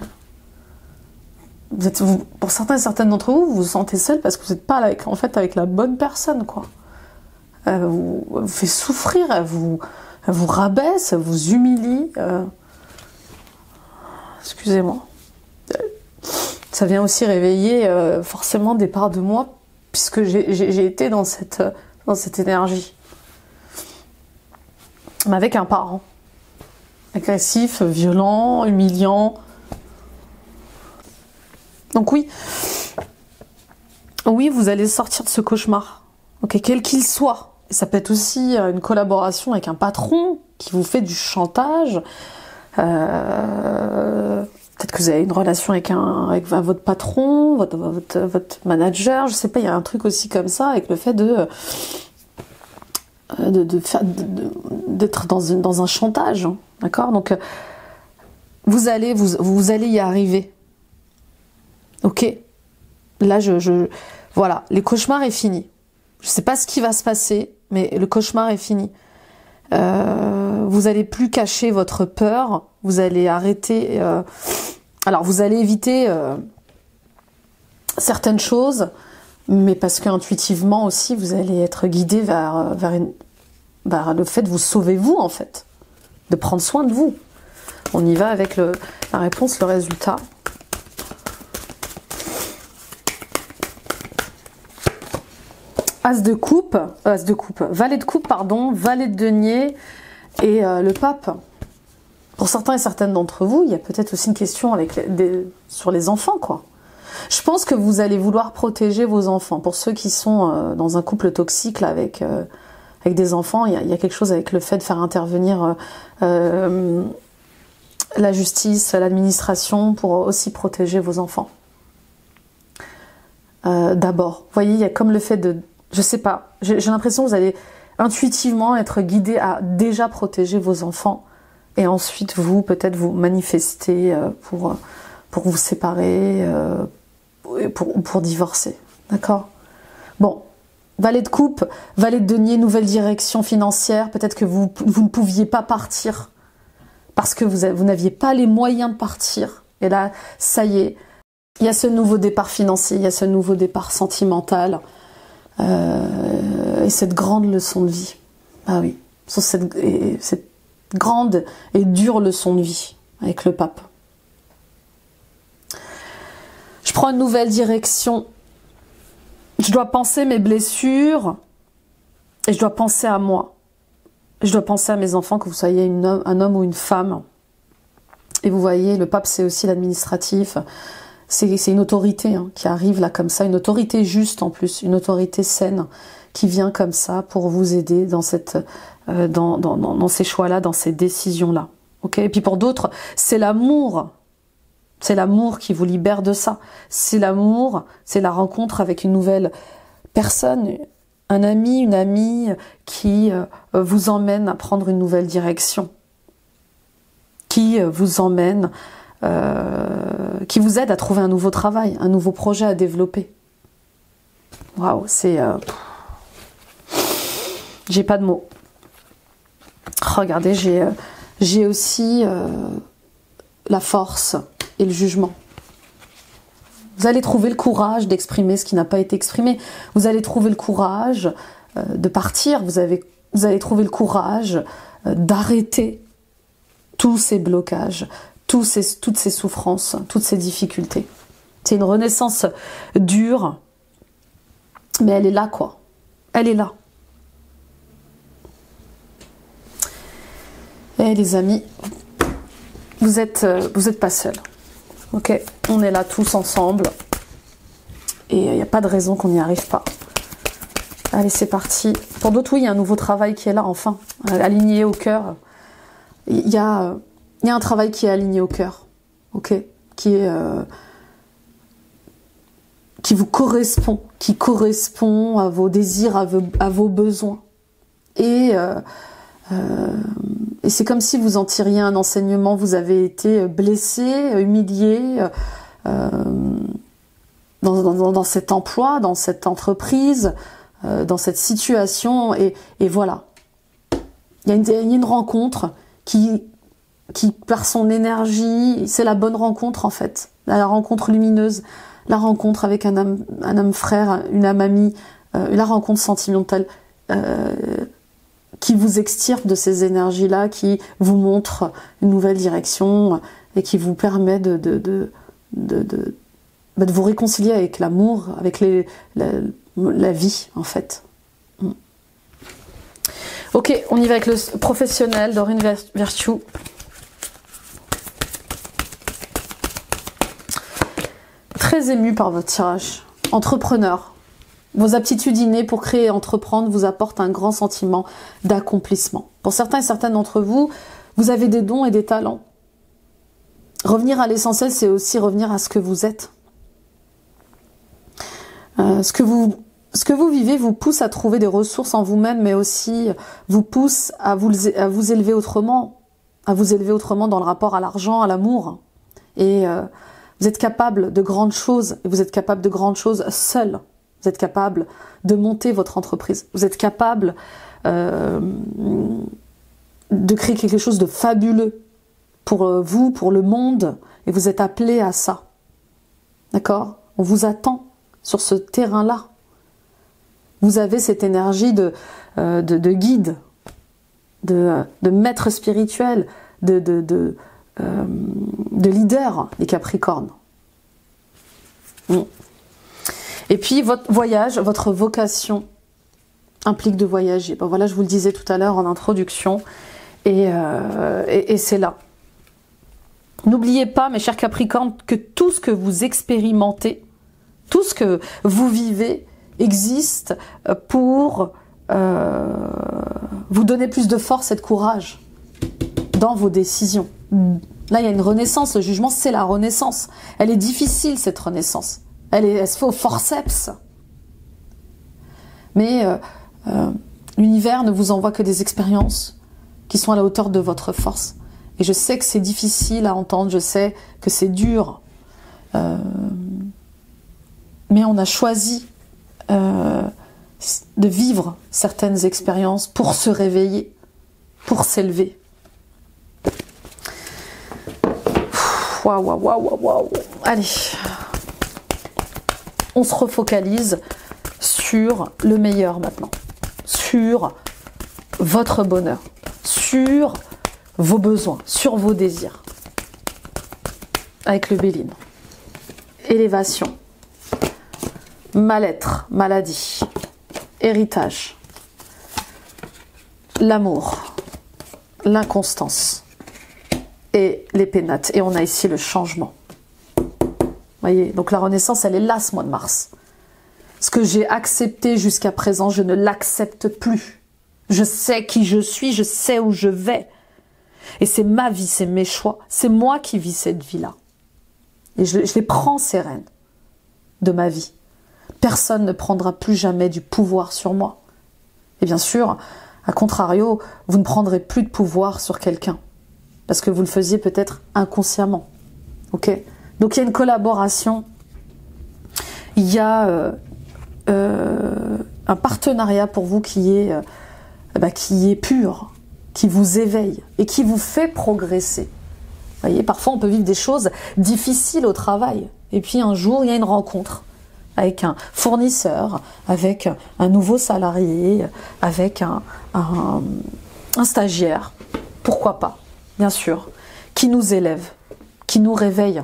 pour certains et certaines d'entre vous, vous vous sentez seul parce que vous n'êtes pas en fait avec la bonne personne, quoi. Elle vous fait souffrir, elle vous rabaisse, elle vous humilie. Excusez-moi. Ça vient aussi réveiller forcément des parts de moi, puisque j'ai été dans cette énergie. Mais avec un parent. Agressif, violent, humiliant. Donc oui, vous allez sortir de ce cauchemar, ok, quel qu'il soit. Et ça peut être aussi une collaboration avec un patron qui vous fait du chantage. Peut-être que vous avez une relation avec votre patron, votre manager, je sais pas, il y a un truc aussi comme ça, avec le fait d'être dans un chantage, hein, d'accord. Donc vous allez y arriver. Ok, là voilà, le cauchemar est fini. Je sais pas ce qui va se passer, mais le cauchemar est fini. Vous allez plus cacher votre peur, vous allez arrêter. Alors vous allez éviter certaines choses, mais parce qu'intuitivement aussi vous allez être guidé vers le fait de vous sauver vous, en fait, de prendre soin de vous. On y va avec la réponse, le résultat. Valet de coupe, pardon, valet de denier et le pape. Pour certains et certaines d'entre vous, il y a peut-être aussi une question sur les enfants, quoi. Je pense que vous allez vouloir protéger vos enfants. Pour ceux qui sont dans un couple toxique là, avec des enfants, il y a quelque chose avec le fait de faire intervenir la justice, l'administration pour aussi protéger vos enfants. D'abord, vous voyez, il y a comme le fait de... Je sais pas, j'ai l'impression que vous allez intuitivement être guidé à déjà protéger vos enfants et ensuite vous, peut-être vous manifester pour vous séparer, pour divorcer. D'accord? Bon, valet de coupe, valet de denier, nouvelle direction financière, peut-être que vous ne pouviez pas partir parce que vous n'aviez pas les moyens de partir. Et là, ça y est, il y a ce nouveau départ financier, il y a ce nouveau départ sentimental. et cette grande leçon de vie. Ah oui, sur cette grande et dure leçon de vie avec le pape. Je prends une nouvelle direction. Je dois penser mes blessures et je dois penser à moi. Je dois penser à mes enfants, que vous soyez un homme ou une femme. Et vous voyez, le pape, c'est aussi l'administratif. C'est une autorité qui arrive là comme ça, une autorité juste en plus, une autorité saine qui vient comme ça pour vous aider dans dans ces choix-là, dans ces décisions-là. Okay, et puis pour d'autres, c'est l'amour. C'est l'amour qui vous libère de ça. C'est l'amour, c'est la rencontre avec une nouvelle personne, un ami, une amie qui vous emmène à prendre une nouvelle direction. Qui vous emmène, qui vous aide à trouver un nouveau travail, un nouveau projet à développer. Waouh, c'est... J'ai pas de mots. Regardez, j'ai aussi la force et le jugement. Vous allez trouver le courage d'exprimer ce qui n'a pas été exprimé. Vous allez trouver le courage de partir. Vous allez trouver le courage d'arrêter tous ces blocages, toutes ces souffrances, toutes ces difficultés. C'est une renaissance dure, mais elle est là, quoi. Elle est là. Et les amis, vous êtes pas seuls. Ok, on est là tous ensemble. Et il n'y a pas de raison qu'on n'y arrive pas. Allez, c'est parti. Pour d'autres, oui, il y a un nouveau travail qui est là, enfin, aligné au cœur. Il y a un travail qui est aligné au cœur, ok, qui vous correspond, qui correspond à vos désirs, à vos besoins. Et c'est comme si vous en tiriez un enseignement. Vous avez été blessé, humilié dans cet emploi, dans cette entreprise, dans cette situation, et voilà. Il y a une rencontre qui par son énergie, c'est la bonne rencontre en fait, la rencontre lumineuse, la rencontre avec un âme frère, une âme amie, la rencontre sentimentale qui vous extirpe de ces énergies-là, qui vous montre une nouvelle direction et qui vous permet de vous réconcilier avec l'amour, avec la vie en fait. Ok, on y va avec le professionnel, Dorine Virtue. Très ému par votre tirage. Entrepreneur. Vos aptitudes innées pour créer et entreprendre vous apportent un grand sentiment d'accomplissement. Pour certains et certaines d'entre vous, vous avez des dons et des talents. Revenir à l'essentiel, c'est aussi revenir à ce que vous êtes. Ce que vous vivez vous pousse à trouver des ressources en vous-même, mais aussi vous pousse à vous élever autrement, dans le rapport à l'argent, à l'amour. Et vous êtes capable de grandes choses, et vous êtes capable de grandes choses seul. Vous êtes capable de monter votre entreprise. Vous êtes capable de créer quelque chose de fabuleux pour vous, pour le monde, et vous êtes appelé à ça. D'accord ? On vous attend sur ce terrain-là. Vous avez cette énergie de guide, de maître spirituel, de leader, les Capricornes. Et puis votre voyage, votre vocation implique de voyager. Bon, voilà, je vous le disais tout à l'heure en introduction, et c'est là. N'oubliez pas, mes chers Capricornes, que tout ce que vous expérimentez, tout ce que vous vivez existe pour vous donner plus de force et de courage dans vos décisions. Là, il y a une renaissance. Le jugement, c'est la renaissance. Elle est difficile, cette renaissance. Elle se fait au forceps. Mais l'univers ne vous envoie que des expériences qui sont à la hauteur de votre force. Et je sais que c'est difficile à entendre, je sais que c'est dur. Mais on a choisi de vivre certaines expériences pour se réveiller, pour s'élever. Waouh, waouh, waouh, waouh. Allez. On se refocalise sur sur le meilleur maintenant, sur votre bonheur, sur vos besoins, sur vos désirs. Avec le Béline. Élévation, mal-être, maladie, héritage, l'amour, l'inconstance et les pénates. Et on a ici le changement. Voyez, donc la renaissance, elle est là ce mois de mars. Ce que j'ai accepté jusqu'à présent, je ne l'accepte plus. Je sais qui je suis, je sais où je vais. Et c'est ma vie, c'est mes choix. C'est moi qui vis cette vie-là. Et je les prends, ces rênes de ma vie. Personne ne prendra plus jamais du pouvoir sur moi. Et bien sûr, à contrario, vous ne prendrez plus de pouvoir sur quelqu'un. Parce que vous le faisiez peut-être inconsciemment. Ok ? Donc il y a une collaboration. Il y a un partenariat pour vous qui est pur, qui vous éveille et qui vous fait progresser. Vous voyez, parfois on peut vivre des choses difficiles au travail. Et puis un jour, il y a une rencontre avec un fournisseur, avec un nouveau salarié, avec un stagiaire. Pourquoi pas, bien sûr, qui nous élève, qui nous réveille.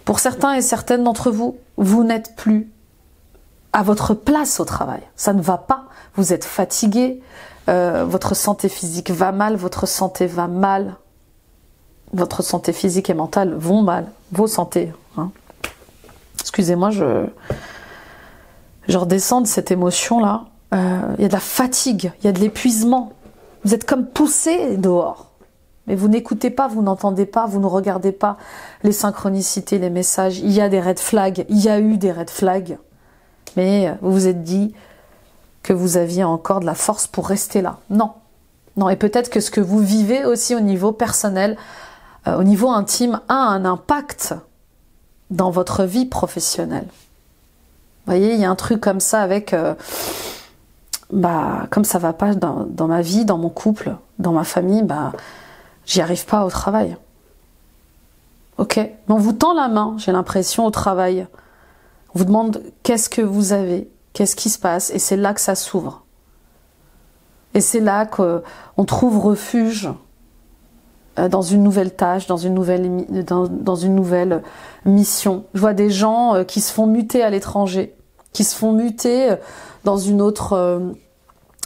Pour certains et certaines d'entre vous, vous n'êtes plus à votre place au travail. Ça ne va pas. Vous êtes fatigué, votre santé physique va mal, votre santé va mal. Votre santé physique et mentale vont mal. Vos santé. Hein. Excusez-moi, je redescends de cette émotion-là. Il y a de la fatigue, il y a de l'épuisement. Vous êtes comme poussé dehors. Mais vous n'écoutez pas, vous n'entendez pas, vous ne regardez pas les synchronicités, les messages. Il y a des red flags, il y a eu des red flags. Mais vous vous êtes dit que vous aviez encore de la force pour rester là. Non. Non, et peut-être que ce que vous vivez aussi au niveau personnel, au niveau intime, a un impact dans votre vie professionnelle. Vous voyez, il y a un truc comme ça avec... comme ça va pas dans ma vie, dans mon couple, dans ma famille, j'y arrive pas au travail. Ok, mais on vous tend la main, j'ai l'impression, au travail. On vous demande qu'est-ce que vous avez, qu'est-ce qui se passe, et c'est là que ça s'ouvre. Et c'est là qu'on trouve refuge dans une nouvelle tâche, dans une nouvelle mission. Je vois des gens qui se font muter à l'étranger, qui se font muter dans une autre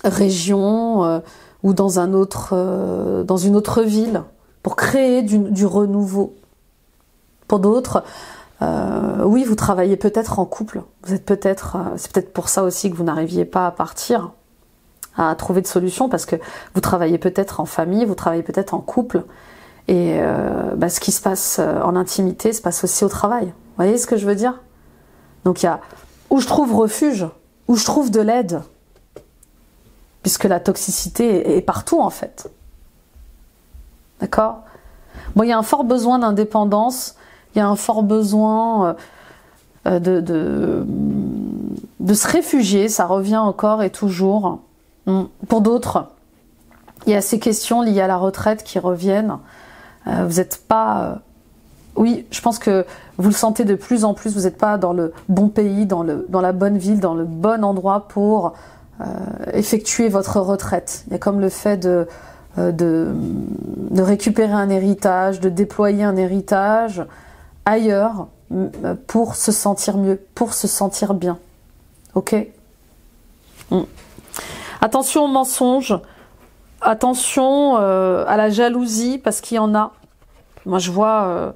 région ou dans une autre ville pour créer du renouveau. Pour d'autres, oui, vous travaillez peut-être en couple. C'est peut-être pour ça aussi que vous n'arriviez pas à partir, à trouver de solutions, parce que vous travaillez peut-être en famille, vous travaillez peut-être en couple, et ce qui se passe en intimité se passe aussi au travail. Vous voyez ce que je veux dire? Donc il y a où je trouve refuge, où je trouve de l'aide, puisque la toxicité est partout en fait. D'accord? Bon, il y a un fort besoin d'indépendance, il y a un fort besoin de se réfugier, ça revient encore et toujours. Pour d'autres, il y a ces questions liées à la retraite qui reviennent. Vous n'êtes pas... oui, je pense que vous le sentez de plus en plus, vous n'êtes pas dans le bon pays, dans la bonne ville, dans le bon endroit pour effectuer votre retraite. Il y a comme le fait de récupérer un héritage, de déployer un héritage ailleurs pour se sentir mieux, pour se sentir bien. Ok? Attention aux mensonges, attention à la jalousie, parce qu'il y en a. Moi, je vois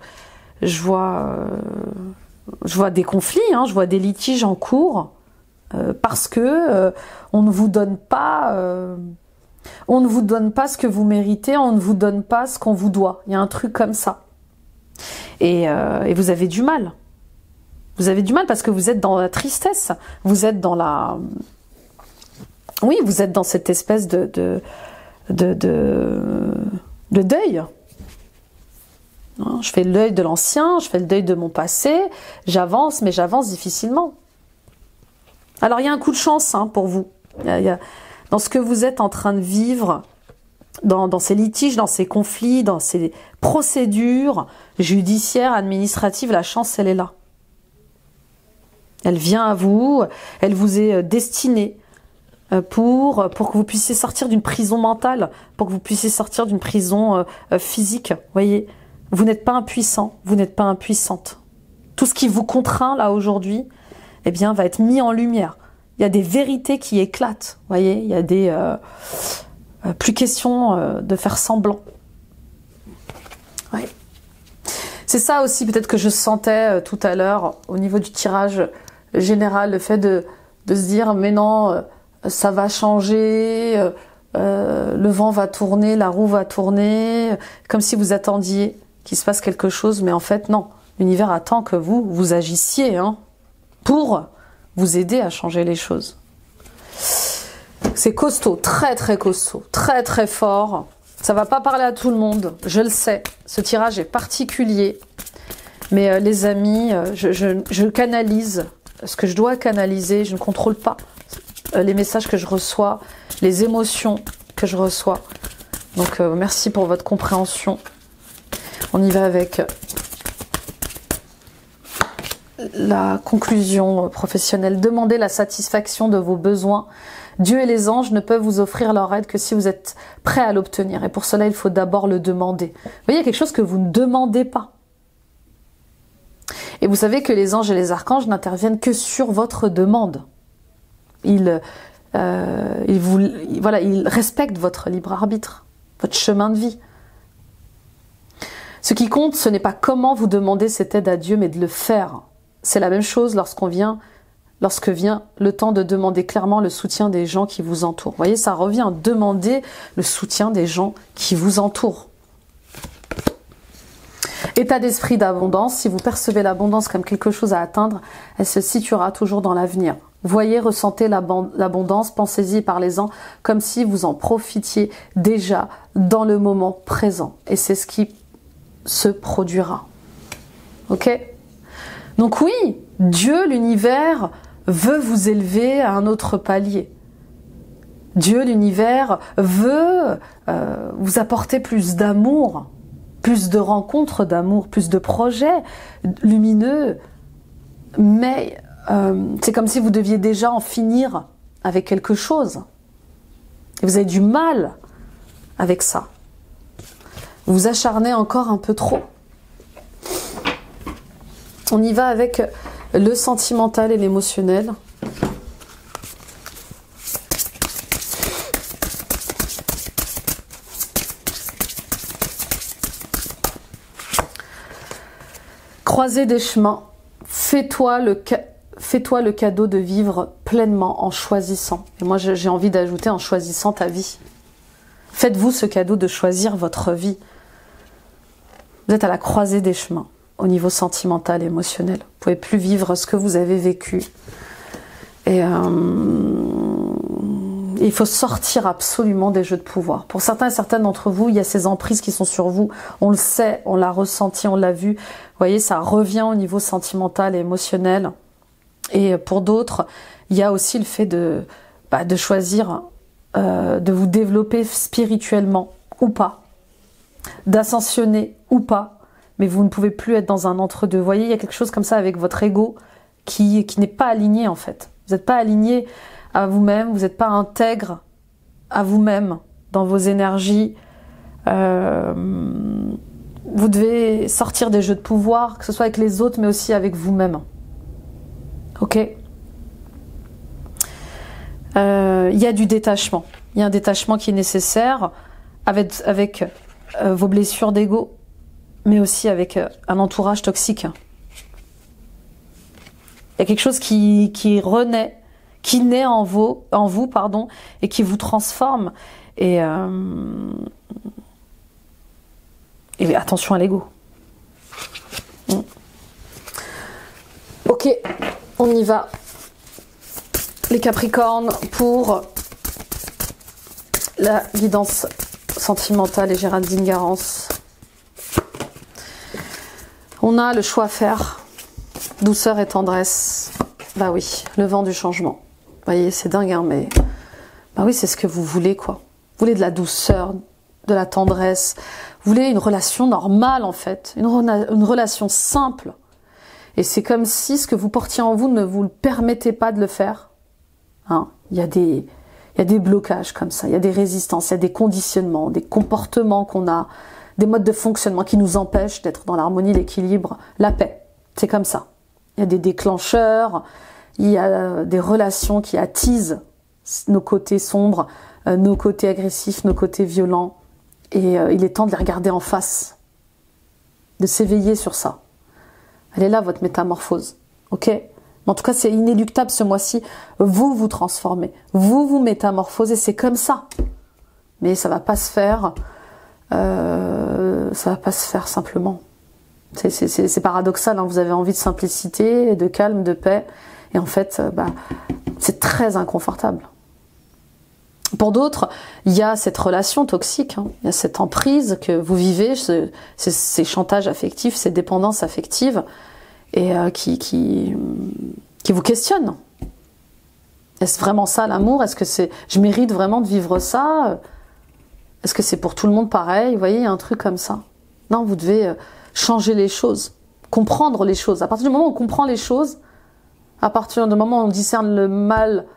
des conflits, je vois des litiges en cours, parce que on ne vous donne pas ce que vous méritez, on ne vous donne pas ce qu'on vous doit. Il y a un truc comme ça. Et vous avez du mal. Vous avez du mal parce que vous êtes dans la tristesse. Vous êtes dans la... Oui, vous êtes dans cette espèce de deuil. Je fais le deuil de l'ancien, je fais le deuil de mon passé, j'avance, mais j'avance difficilement. Alors il y a un coup de chance pour vous. Dans ce que vous êtes en train de vivre, dans ces litiges, dans ces conflits, dans ces procédures judiciaires, administratives, la chance, elle est là. Elle vient à vous, elle vous est destinée pour que vous puissiez sortir d'une prison mentale, pour que vous puissiez sortir d'une prison physique. Voyez, vous n'êtes pas impuissant, vous n'êtes pas impuissante. Tout ce qui vous contraint là aujourd'hui, eh bien, va être mis en lumière. Il y a des vérités qui éclatent. Voyez, il y a des plus question de faire semblant. Ouais. C'est ça aussi peut-être que je sentais tout à l'heure au niveau du tirage général, le fait de se dire mais non, ça va changer, le vent va tourner, la roue va tourner, comme si vous attendiez qu'il se passe quelque chose, mais en fait non, l'univers attend que vous agissiez hein, pour vous aider à changer les choses. C'est costaud, très très costaud, très très fort. Ça va pas parler à tout le monde, je le sais. Ce tirage est particulier, mais les amis, je canalise ce que je dois canaliser, je ne contrôle pas les messages que je reçois, les émotions que je reçois. Donc merci pour votre compréhension. On y va avec la conclusion professionnelle. Demandez la satisfaction de vos besoins. Dieu et les anges ne peuvent vous offrir leur aide que si vous êtes prêt à l'obtenir. Et pour cela, il faut d'abord le demander. Vous voyez, il y a quelque chose que vous ne demandez pas. Et vous savez que les anges et les archanges n'interviennent que sur votre demande. Ils respectent votre libre arbitre, votre chemin de vie. Ce qui compte, ce n'est pas comment vous demandez cette aide à Dieu, mais de le faire. C'est la même chose lorsque vient le temps de demander clairement le soutien des gens qui vous entourent. Vous voyez, ça revient à demander le soutien des gens qui vous entourent. État d'esprit d'abondance, si vous percevez l'abondance comme quelque chose à atteindre, elle se situera toujours dans l'avenir. Voyez, ressentez l'abondance, pensez-y et parlez-en comme si vous en profitiez déjà dans le moment présent. Et c'est ce qui se produira. Ok? Donc oui, Dieu, l'univers, veut vous élever à un autre palier. Dieu, l'univers, veut vous apporter plus d'amour, plus de rencontres d'amour, plus de projets lumineux. Mais c'est comme si vous deviez déjà en finir avec quelque chose. Et vous avez du mal avec ça. Vous vous acharnez encore un peu trop. On y va avec le sentimental et l'émotionnel. Croiser des chemins. Fais-toi le cadeau de vivre pleinement en choisissant. Et moi, j'ai envie d'ajouter en choisissant ta vie. Faites-vous ce cadeau de choisir votre vie. Vous êtes à la croisée des chemins au niveau sentimental et émotionnel. Vous ne pouvez plus vivre ce que vous avez vécu. Et il faut sortir absolument des jeux de pouvoir. Pour certains et certaines d'entre vous, il y a ces emprises qui sont sur vous. On le sait, on l'a ressenti, on l'a vu. Vous voyez, ça revient au niveau sentimental et émotionnel. Et pour d'autres, il y a aussi le fait de choisir de vous développer spirituellement ou pas, d'ascensionner ou pas, mais vous ne pouvez plus être dans un entre-deux. Vous voyez, il y a quelque chose comme ça avec votre ego qui n'est pas aligné en fait. Vous n'êtes pas aligné à vous-même, vous n'êtes pas intègre à vous-même dans vos énergies. Vous devez sortir des jeux de pouvoir, que ce soit avec les autres, mais aussi avec vous-même. Ok ? Il y a du détachement. Il y a un détachement qui est nécessaire avec vos blessures d'ego, mais aussi avec un entourage toxique. Il y a quelque chose qui renaît, qui naît en vous, et qui vous transforme. Et attention à l'ego. Ok, on y va. Les Capricornes pour la guidance sentimentale et Géraldine Garance. On a le choix à faire. Douceur et tendresse. Bah oui, le vent du changement. Vous voyez, c'est dingue, hein, mais... Bah oui, c'est ce que vous voulez, quoi. Vous voulez de la douceur, de la tendresse. Vous voulez une relation normale, en fait. Une relation simple. Et c'est comme si ce que vous portiez en vous ne vous le permettait pas de le faire. Hein, il y a des blocages comme ça, il y a des résistances, il y a des conditionnements, des comportements qu'on a, des modes de fonctionnement qui nous empêchent d'être dans l'harmonie, l'équilibre, la paix. C'est comme ça. Il y a des déclencheurs, il y a des relations qui attisent nos côtés sombres, nos côtés agressifs, nos côtés violents. Et il est temps de les regarder en face, de s'éveiller sur ça. Elle est là, votre métamorphose. Ok ? Mais en tout cas, c'est inéluctable ce mois-ci. Vous vous transformez, vous vous métamorphosez, c'est comme ça. Mais ça va pas se faire. Ça va pas se faire simplement. C'est paradoxal. Hein, vous avez envie de simplicité, de calme, de paix, et en fait, c'est très inconfortable. Pour d'autres, il y a cette relation toxique, hein, il y a cette emprise que vous vivez, ces chantages affectifs, ces dépendances affectives, et qui vous questionnent. Est-ce vraiment ça l'amour? Est-ce que je mérite vraiment de vivre ça? Est-ce que c'est pour tout le monde pareil? Vous voyez, il y a un truc comme ça. Non, vous devez changer les choses, comprendre les choses. À partir du moment où on comprend les choses, à partir du moment où on discerne le mal,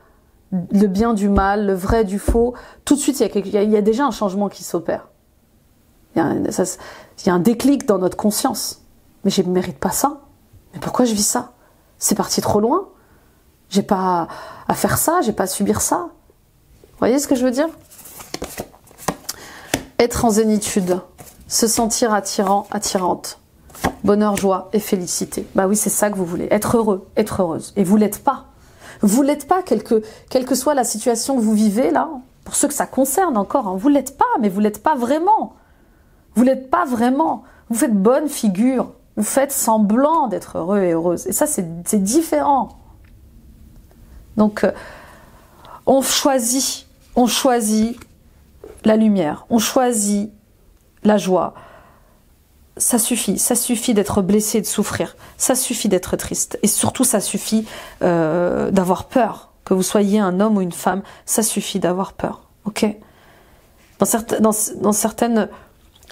le bien du mal, le vrai du faux, tout de suite, il y a déjà un changement qui s'opère. Il y a un déclic dans notre conscience. Mais je ne mérite pas ça. Mais pourquoi je vis ça? C'est parti trop loin. J'ai pas à faire ça, j'ai pas à subir ça. Vous voyez ce que je veux dire? Être en zénitude, se sentir attirant, attirante, bonheur, joie et félicité. Bah oui, c'est ça que vous voulez. Être heureux, être heureuse. Et vous l'êtes pas. Vous l'êtes pas, quelle que soit la situation que vous vivez là. Pour ceux que ça concerne encore, hein, vous l'êtes pas, mais vous l'êtes pas vraiment. Vous l'êtes pas vraiment. Vous faites bonne figure. Vous faites semblant d'être heureux et heureuse. Et ça, c'est différent. Donc, on choisit la lumière, on choisit la joie. Ça suffit d'être blessé, de souffrir. Ça suffit d'être triste. Et surtout, ça suffit d'avoir peur. Que vous soyez un homme ou une femme, ça suffit d'avoir peur. Ok? Dans certaines...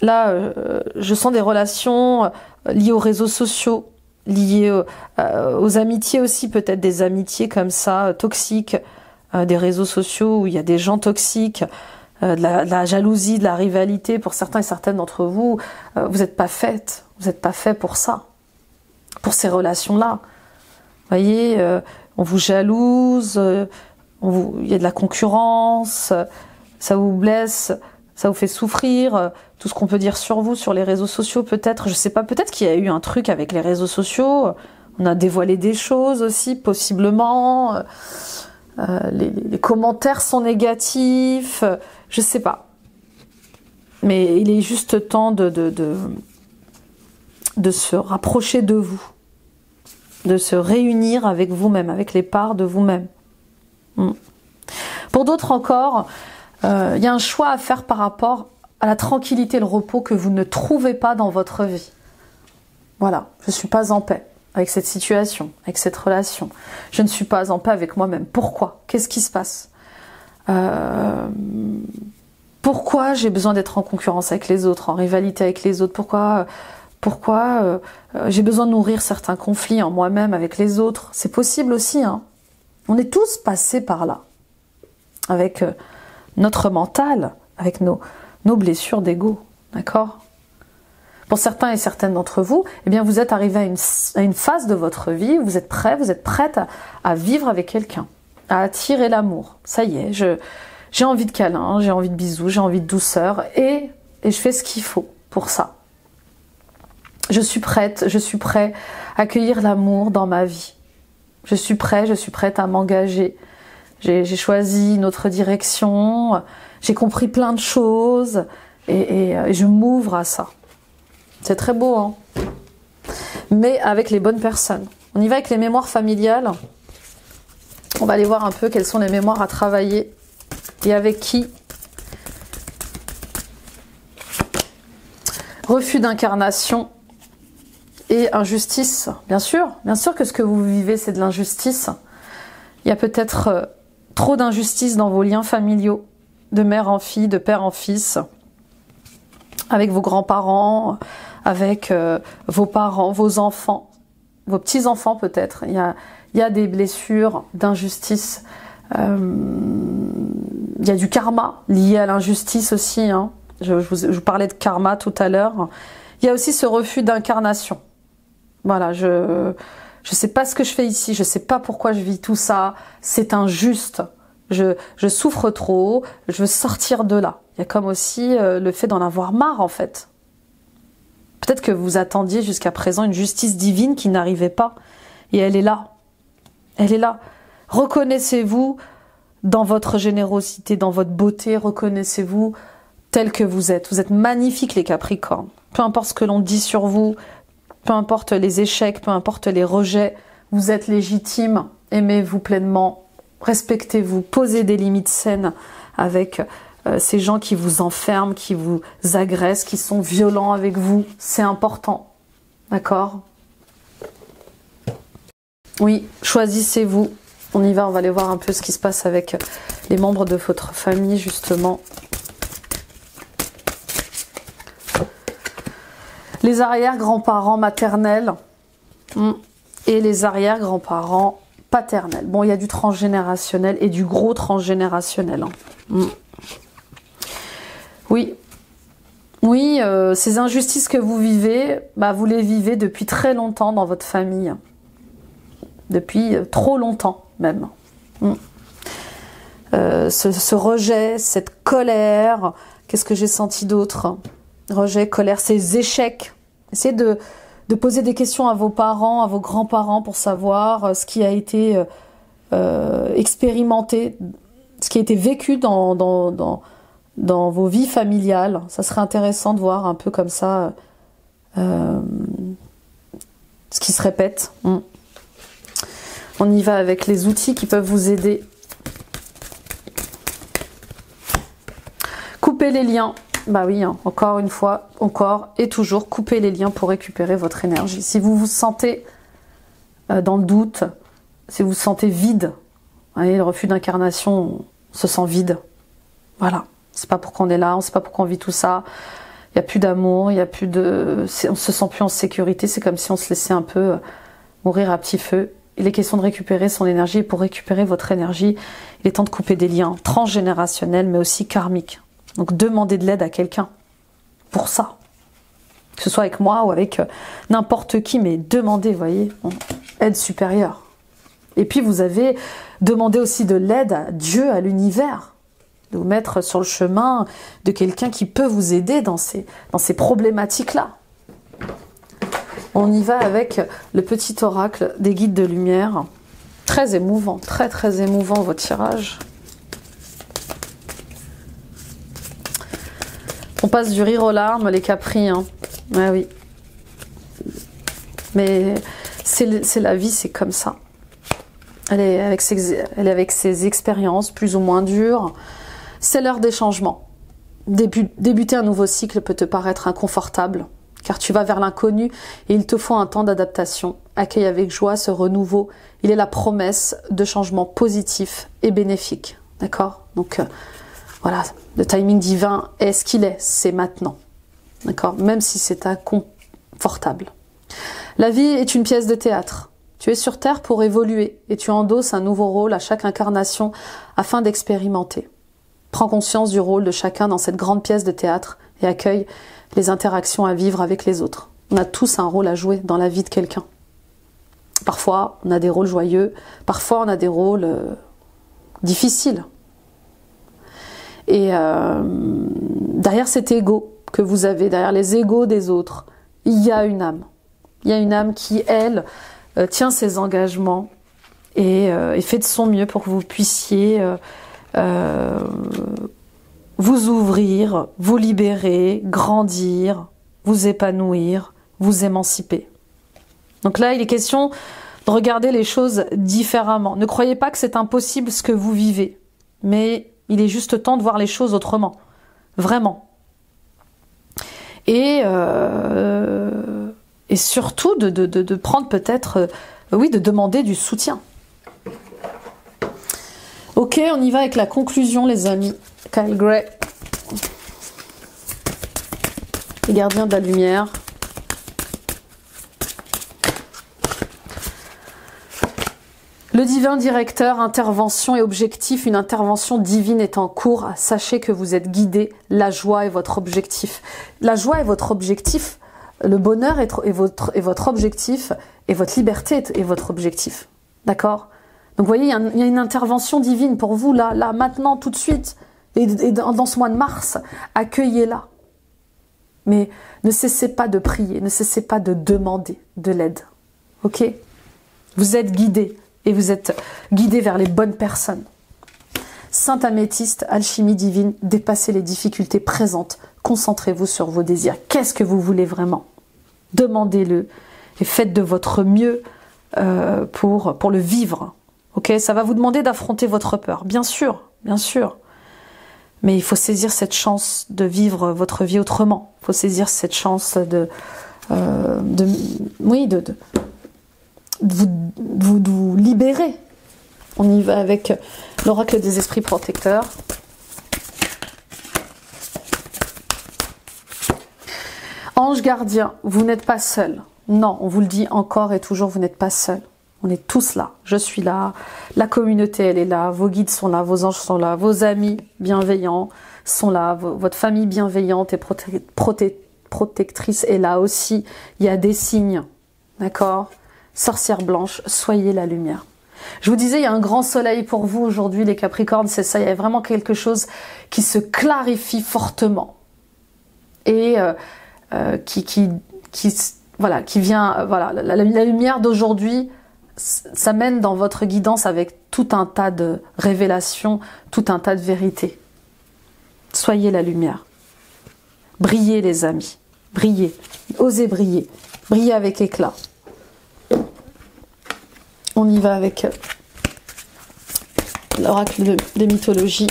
Là, je sens des relations liées aux réseaux sociaux, liées aux amitiés aussi, peut-être des amitiés comme ça, toxiques, des réseaux sociaux où il y a des gens toxiques, de la jalousie, de la rivalité. Pour certains et certaines d'entre vous, vous n'êtes pas faites, vous n'êtes pas fait pour ça, pour ces relations-là. Vous voyez, on vous jalouse, il y a de la concurrence, ça vous blesse, ça vous fait souffrir, tout ce qu'on peut dire sur vous, sur les réseaux sociaux peut-être, je sais pas, peut-être qu'il y a eu un truc avec les réseaux sociaux, on a dévoilé des choses aussi, possiblement, les commentaires sont négatifs, je sais pas. Mais il est juste temps de se rapprocher de vous, de se réunir avec vous-même, avec les parts de vous-même. Pour d'autres encore, il y a un choix à faire par rapport à la tranquillité et le repos que vous ne trouvez pas dans votre vie. Voilà, je ne suis pas en paix avec cette situation, avec cette relation. Je ne suis pas en paix avec moi-même. Pourquoi? Qu'est-ce qui se passe? Pourquoi j'ai besoin d'être en concurrence avec les autres, en rivalité avec les autres? Pourquoi j'ai besoin de nourrir certains conflits en moi-même avec les autres? C'est possible aussi, hein. On est tous passés par là, avec notre mental, avec nos blessures d'ego, d'accord? Pour certains et certaines d'entre vous, eh bien vous êtes arrivés à une phase de votre vie où vous êtes prête à vivre avec quelqu'un, à attirer l'amour. Ça y est, j'ai envie de câlin, j'ai envie de bisous, j'ai envie de douceur, et je fais ce qu'il faut pour ça. Je suis prêt à accueillir l'amour dans ma vie. Je suis prête à m'engager. J'ai choisi une autre direction, j'ai compris plein de choses, et je m'ouvre à ça. C'est très beau, hein? Mais avec les bonnes personnes. On y va avec les mémoires familiales. On va aller voir un peu quelles sont les mémoires à travailler et avec qui. Refus d'incarnation et injustice. Bien sûr que ce que vous vivez, c'est de l'injustice. Il y a peut-être trop d'injustice dans vos liens familiaux, de mère en fille, de père en fils, avec vos grands-parents, avec vos parents, vos enfants. vos petits-enfants peut-être. Il y a des blessures, d'injustice. Il y a du karma lié à l'injustice aussi. Hein. Je vous parlais de karma tout à l'heure. Il y a aussi ce refus d'incarnation. Voilà, je sais pas ce que je fais ici, je sais pas pourquoi je vis tout ça, c'est injuste. Je souffre trop, je veux sortir de là. Il y a comme aussi le fait d'en avoir marre en fait. Peut-être que vous attendiez jusqu'à présent une justice divine qui n'arrivait pas. Et elle est là. Elle est là. Reconnaissez-vous dans votre générosité, dans votre beauté. Reconnaissez-vous tel que vous êtes. Vous êtes magnifiques les Capricornes. Peu importe ce que l'on dit sur vous, peu importe les échecs, peu importe les rejets, vous êtes légitime. Aimez-vous pleinement. Respectez-vous. Posez des limites saines avec ces gens qui vous enferment, qui vous agressent, qui sont violents avec vous. C'est important. D'accord? Oui, choisissez-vous. On y va, on va aller voir un peu ce qui se passe avec les membres de votre famille, justement. Les arrière-grands-parents maternels et les arrière-grands-parents paternels. Bon, il y a du transgénérationnel et du gros transgénérationnel. Hein. Oui. Oui, ces injustices que vous vivez, bah, vous les vivez depuis très longtemps dans votre famille. Depuis trop longtemps même. Ce rejet, cette colère, qu'est-ce que j'ai senti d'autre? Rejet, colère, ces échecs. Essayez de poser des questions à vos parents, à vos grands-parents pour savoir ce qui a été expérimenté, ce qui a été vécu dans vos vies familiales. Ça serait intéressant de voir un peu comme ça ce qui se répète. On y va avec les outils qui peuvent vous aider. Coupez les liens. Bah oui, hein, encore une fois, encore et toujours, coupez les liens pour récupérer votre énergie. Si vous vous sentez dans le doute, si vous vous sentez vide, voyez, le refus d'incarnation, on se sent vide. Voilà, c'est pas pourquoi on est là, on sait pas pourquoi on vit tout ça. Il n'y a plus d'amour, il y a plus de, on se sent plus en sécurité. C'est comme si on se laissait un peu mourir à petit feu. Il est question de récupérer son énergie. Et pour récupérer votre énergie, il est temps de couper des liens transgénérationnels, mais aussi karmiques. Donc demandez de l'aide à quelqu'un pour ça. Que ce soit avec moi ou avec n'importe qui, mais demandez, vous voyez, aide supérieure. Et puis vous avez demandé aussi de l'aide à Dieu, à l'univers, de vous mettre sur le chemin de quelqu'un qui peut vous aider dans ces problématiques-là. On y va avec le petit oracle des guides de lumière. Très émouvant, très très émouvant vos tirages. On passe du rire aux larmes, les capris. Hein. Ouais, oui. Mais c'est la vie, c'est comme ça. Elle est avec ses expériences plus ou moins dures. C'est l'heure des changements. Débuter un nouveau cycle peut te paraître inconfortable, car tu vas vers l'inconnu et il te faut un temps d'adaptation. Accueille avec joie ce renouveau. Il est la promesse de changements positifs et bénéfiques. D'accord? Donc, voilà, le timing divin est ce qu'il est, c'est maintenant. D'accord? Même si c'est inconfortable. La vie est une pièce de théâtre. Tu es sur Terre pour évoluer et tu endosses un nouveau rôle à chaque incarnation afin d'expérimenter. Prends conscience du rôle de chacun dans cette grande pièce de théâtre et accueille les interactions à vivre avec les autres. On a tous un rôle à jouer dans la vie de quelqu'un. Parfois, on a des rôles joyeux, parfois on a des rôles difficiles. Et derrière cet ego que vous avez, derrière les égos des autres, il y a une âme. Il y a une âme qui, elle, tient ses engagements et fait de son mieux pour que vous puissiez vous ouvrir, vous libérer, grandir, vous épanouir, vous émanciper. Donc là, il est question de regarder les choses différemment. Ne croyez pas que c'est impossible ce que vous vivez, mais il est juste temps de voir les choses autrement. Vraiment. Et surtout de prendre peut-être, oui, de demander du soutien. Ok, on y va avec la conclusion, les amis. Kyle Gray. Les gardiens de la lumière. Le divin directeur, intervention et objectif, une intervention divine est en cours. Sachez que vous êtes guidé, la joie est votre objectif. La joie est votre objectif, le bonheur est votre objectif, et votre liberté est votre objectif. D'accord? Donc vous voyez, il y a une intervention divine pour vous, là, maintenant, tout de suite, et dans ce mois de mars, accueillez-la. Mais ne cessez pas de prier, ne cessez pas de demander de l'aide. Ok? Vous êtes guidé. Et vous êtes guidé vers les bonnes personnes. Sainte améthyste, alchimie divine, dépassez les difficultés présentes. Concentrez-vous sur vos désirs. Qu'est-ce que vous voulez vraiment? Demandez-le et faites de votre mieux pour le vivre. Ok? Ça va vous demander d'affronter votre peur. Bien sûr, bien sûr. Mais il faut saisir cette chance de vivre votre vie autrement. Il faut saisir cette chance de vous libérer. On y va avec l'oracle des esprits protecteurs. Ange gardien, vous n'êtes pas seul. Non, on vous le dit encore et toujours, vous n'êtes pas seul. On est tous là. Je suis là. La communauté, elle est là. Vos guides sont là. Vos anges sont là. Vos amis bienveillants sont là. Votre famille bienveillante et protectrice est là aussi. Il y a des signes. D'accord ? Sorcière blanche, soyez la lumière. Je vous disais, il y a un grand soleil pour vous aujourd'hui, les Capricornes, c'est ça. Il y a vraiment quelque chose qui se clarifie fortement. Et qui vient, voilà, la lumière d'aujourd'hui, ça mène dans votre guidance avec tout un tas de révélations, tout un tas de vérités. Soyez la lumière. Brillez les amis, brillez, osez briller, brillez avec éclat. On y va avec l'oracle des mythologies.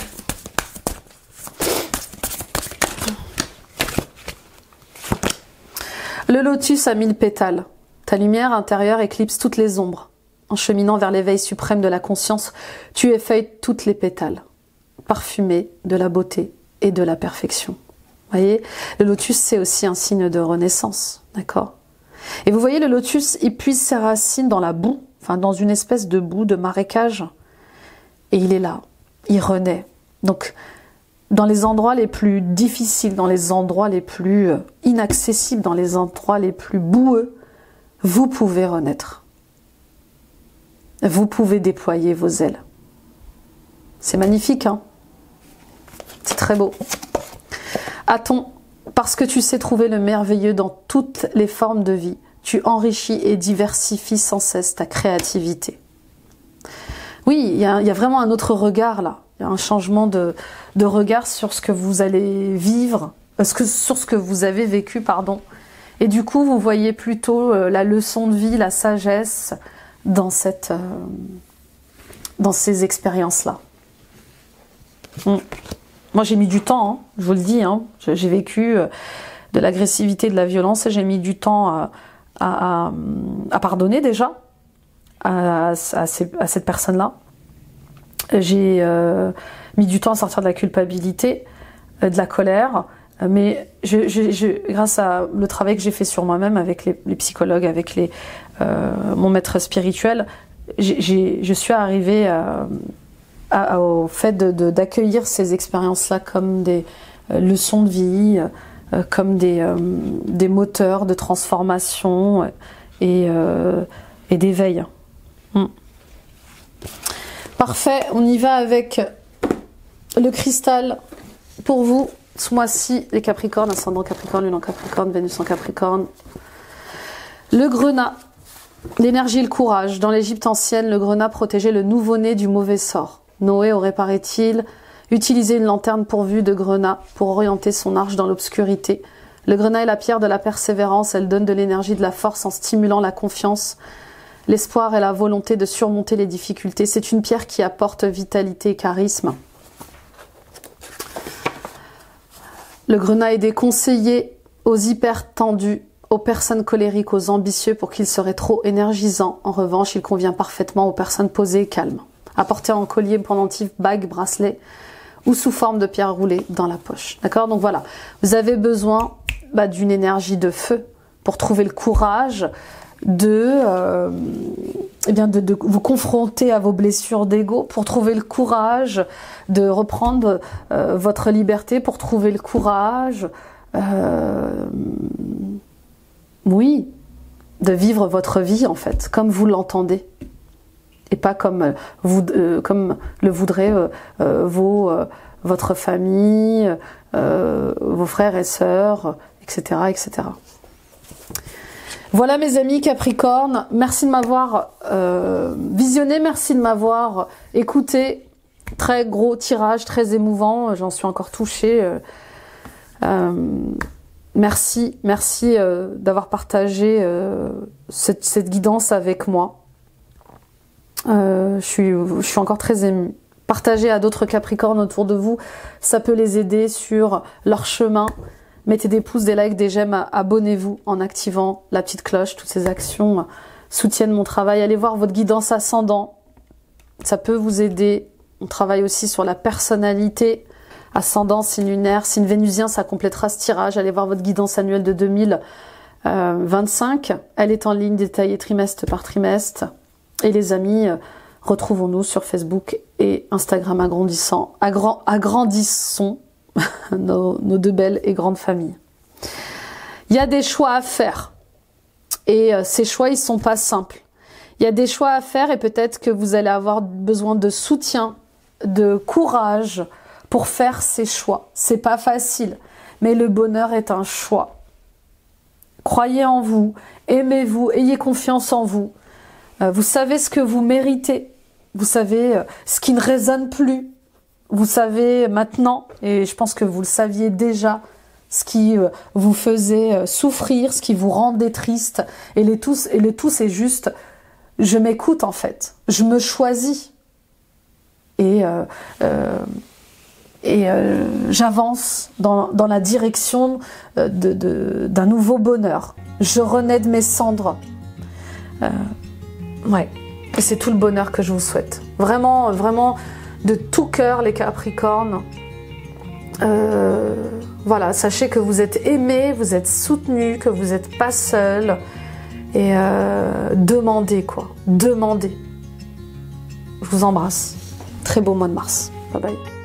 Le lotus à 1000 pétales. Ta lumière intérieure éclipse toutes les ombres. En cheminant vers l'éveil suprême de la conscience, tu effeuilles toutes les pétales, parfumées de la beauté et de la perfection. Vous voyez, le lotus, c'est aussi un signe de renaissance, d'accord? Et vous voyez, le lotus, il puise ses racines dans la boue, enfin dans une espèce de boue, de marécage, et il est là, il renaît. Donc, dans les endroits les plus difficiles, dans les endroits les plus inaccessibles, dans les endroits les plus boueux, vous pouvez renaître. Vous pouvez déployer vos ailes. C'est magnifique, hein? C'est très beau. Aton, parce que tu sais trouver le merveilleux dans toutes les formes de vie, tu enrichis et diversifies sans cesse ta créativité. Oui, il y a vraiment un autre regard là. Il y a un changement de regard sur ce que vous allez vivre, sur ce que vous avez vécu, pardon. Et du coup, vous voyez plutôt la leçon de vie, la sagesse dans ces expériences-là. Moi, j'ai mis du temps, hein, je vous le dis. Hein. J'ai vécu de l'agressivité, de la violence, et j'ai mis du temps à pardonner déjà à cette personne-là. J'ai mis du temps à sortir de la culpabilité, de la colère, mais grâce à le travail que j'ai fait sur moi-même avec les psychologues, avec mon maître spirituel, je suis arrivée au fait d'accueillir ces expériences-là comme des leçons de vie, comme des moteurs de transformation et d'éveil. Parfait, on y va avec le cristal pour vous. Ce mois-ci, les Capricornes, ascendant Capricorne, lune en Capricorne, Vénus en Capricorne. Le grenat, l'énergie et le courage. Dans l'Égypte ancienne, le grenat protégeait le nouveau-né du mauvais sort. Noé aurait, paraît-il, utilisé une lanterne pourvue de grenat pour orienter son arche dans l'obscurité. Le grenat est la pierre de la persévérance, elle donne de l'énergie, de la force en stimulant la confiance, l'espoir et la volonté de surmonter les difficultés. C'est une pierre qui apporte vitalité et charisme. Le grenat est déconseillé aux hyper tendus, aux personnes colériques, aux ambitieux pour qu'il serait trop énergisant. En revanche, il convient parfaitement aux personnes posées et calmes. Apporté en collier, pendentif, bague, bracelet ou sous forme de pierre roulée dans la poche. D'accord? Donc voilà, vous avez besoin d'une énergie de feu pour trouver le courage eh bien de vous confronter à vos blessures d'ego pour trouver le courage de reprendre votre liberté, pour trouver le courage, oui, de vivre votre vie en fait, comme vous l'entendez. Et pas comme, comme le voudraient votre famille, vos frères et sœurs, etc., etc. Voilà mes amis Capricorne, merci de m'avoir visionné, merci de m'avoir écouté. Très gros tirage, très émouvant, j'en suis encore touchée. Merci d'avoir partagé cette guidance avec moi. Je suis encore très émue. Partagez à d'autres Capricornes autour de vous, ça peut les aider sur leur chemin. Mettez des pouces, des likes, des j'aime, abonnez-vous en activant la petite cloche. Toutes ces actions soutiennent mon travail. Allez voir votre guidance ascendant, ça peut vous aider. On travaille aussi sur la personnalité, ascendant, signe lunaire, signe vénusien, ça complétera ce tirage. Allez voir votre guidance annuelle de 2025. Elle est en ligne, détaillée trimestre par trimestre. Et les amis, retrouvons-nous sur Facebook et Instagram agrandissons nos deux belles et grandes familles. Il y a des choix à faire et ces choix ils sont pas simples. Il y a des choix à faire et peut-être que vous allez avoir besoin de soutien, de courage pour faire ces choix. C'est pas facile, mais le bonheur est un choix. Croyez en vous, aimez-vous, ayez confiance en vous. Vous savez ce que vous méritez, vous savez ce qui ne résonne plus. Vous savez maintenant, et je pense que vous le saviez déjà, ce qui vous faisait souffrir, ce qui vous rendait triste. Et le tout, c'est juste, je m'écoute en fait, je me choisis. Et j'avance dans la direction d'un nouveau bonheur. Je renais de mes cendres. Ouais, et c'est tout le bonheur que je vous souhaite. Vraiment, vraiment... de tout cœur les Capricornes, voilà, sachez que vous êtes aimés, vous êtes soutenus, que vous n'êtes pas seuls, et demandez quoi, demandez. Je vous embrasse, très beau mois de mars, bye bye.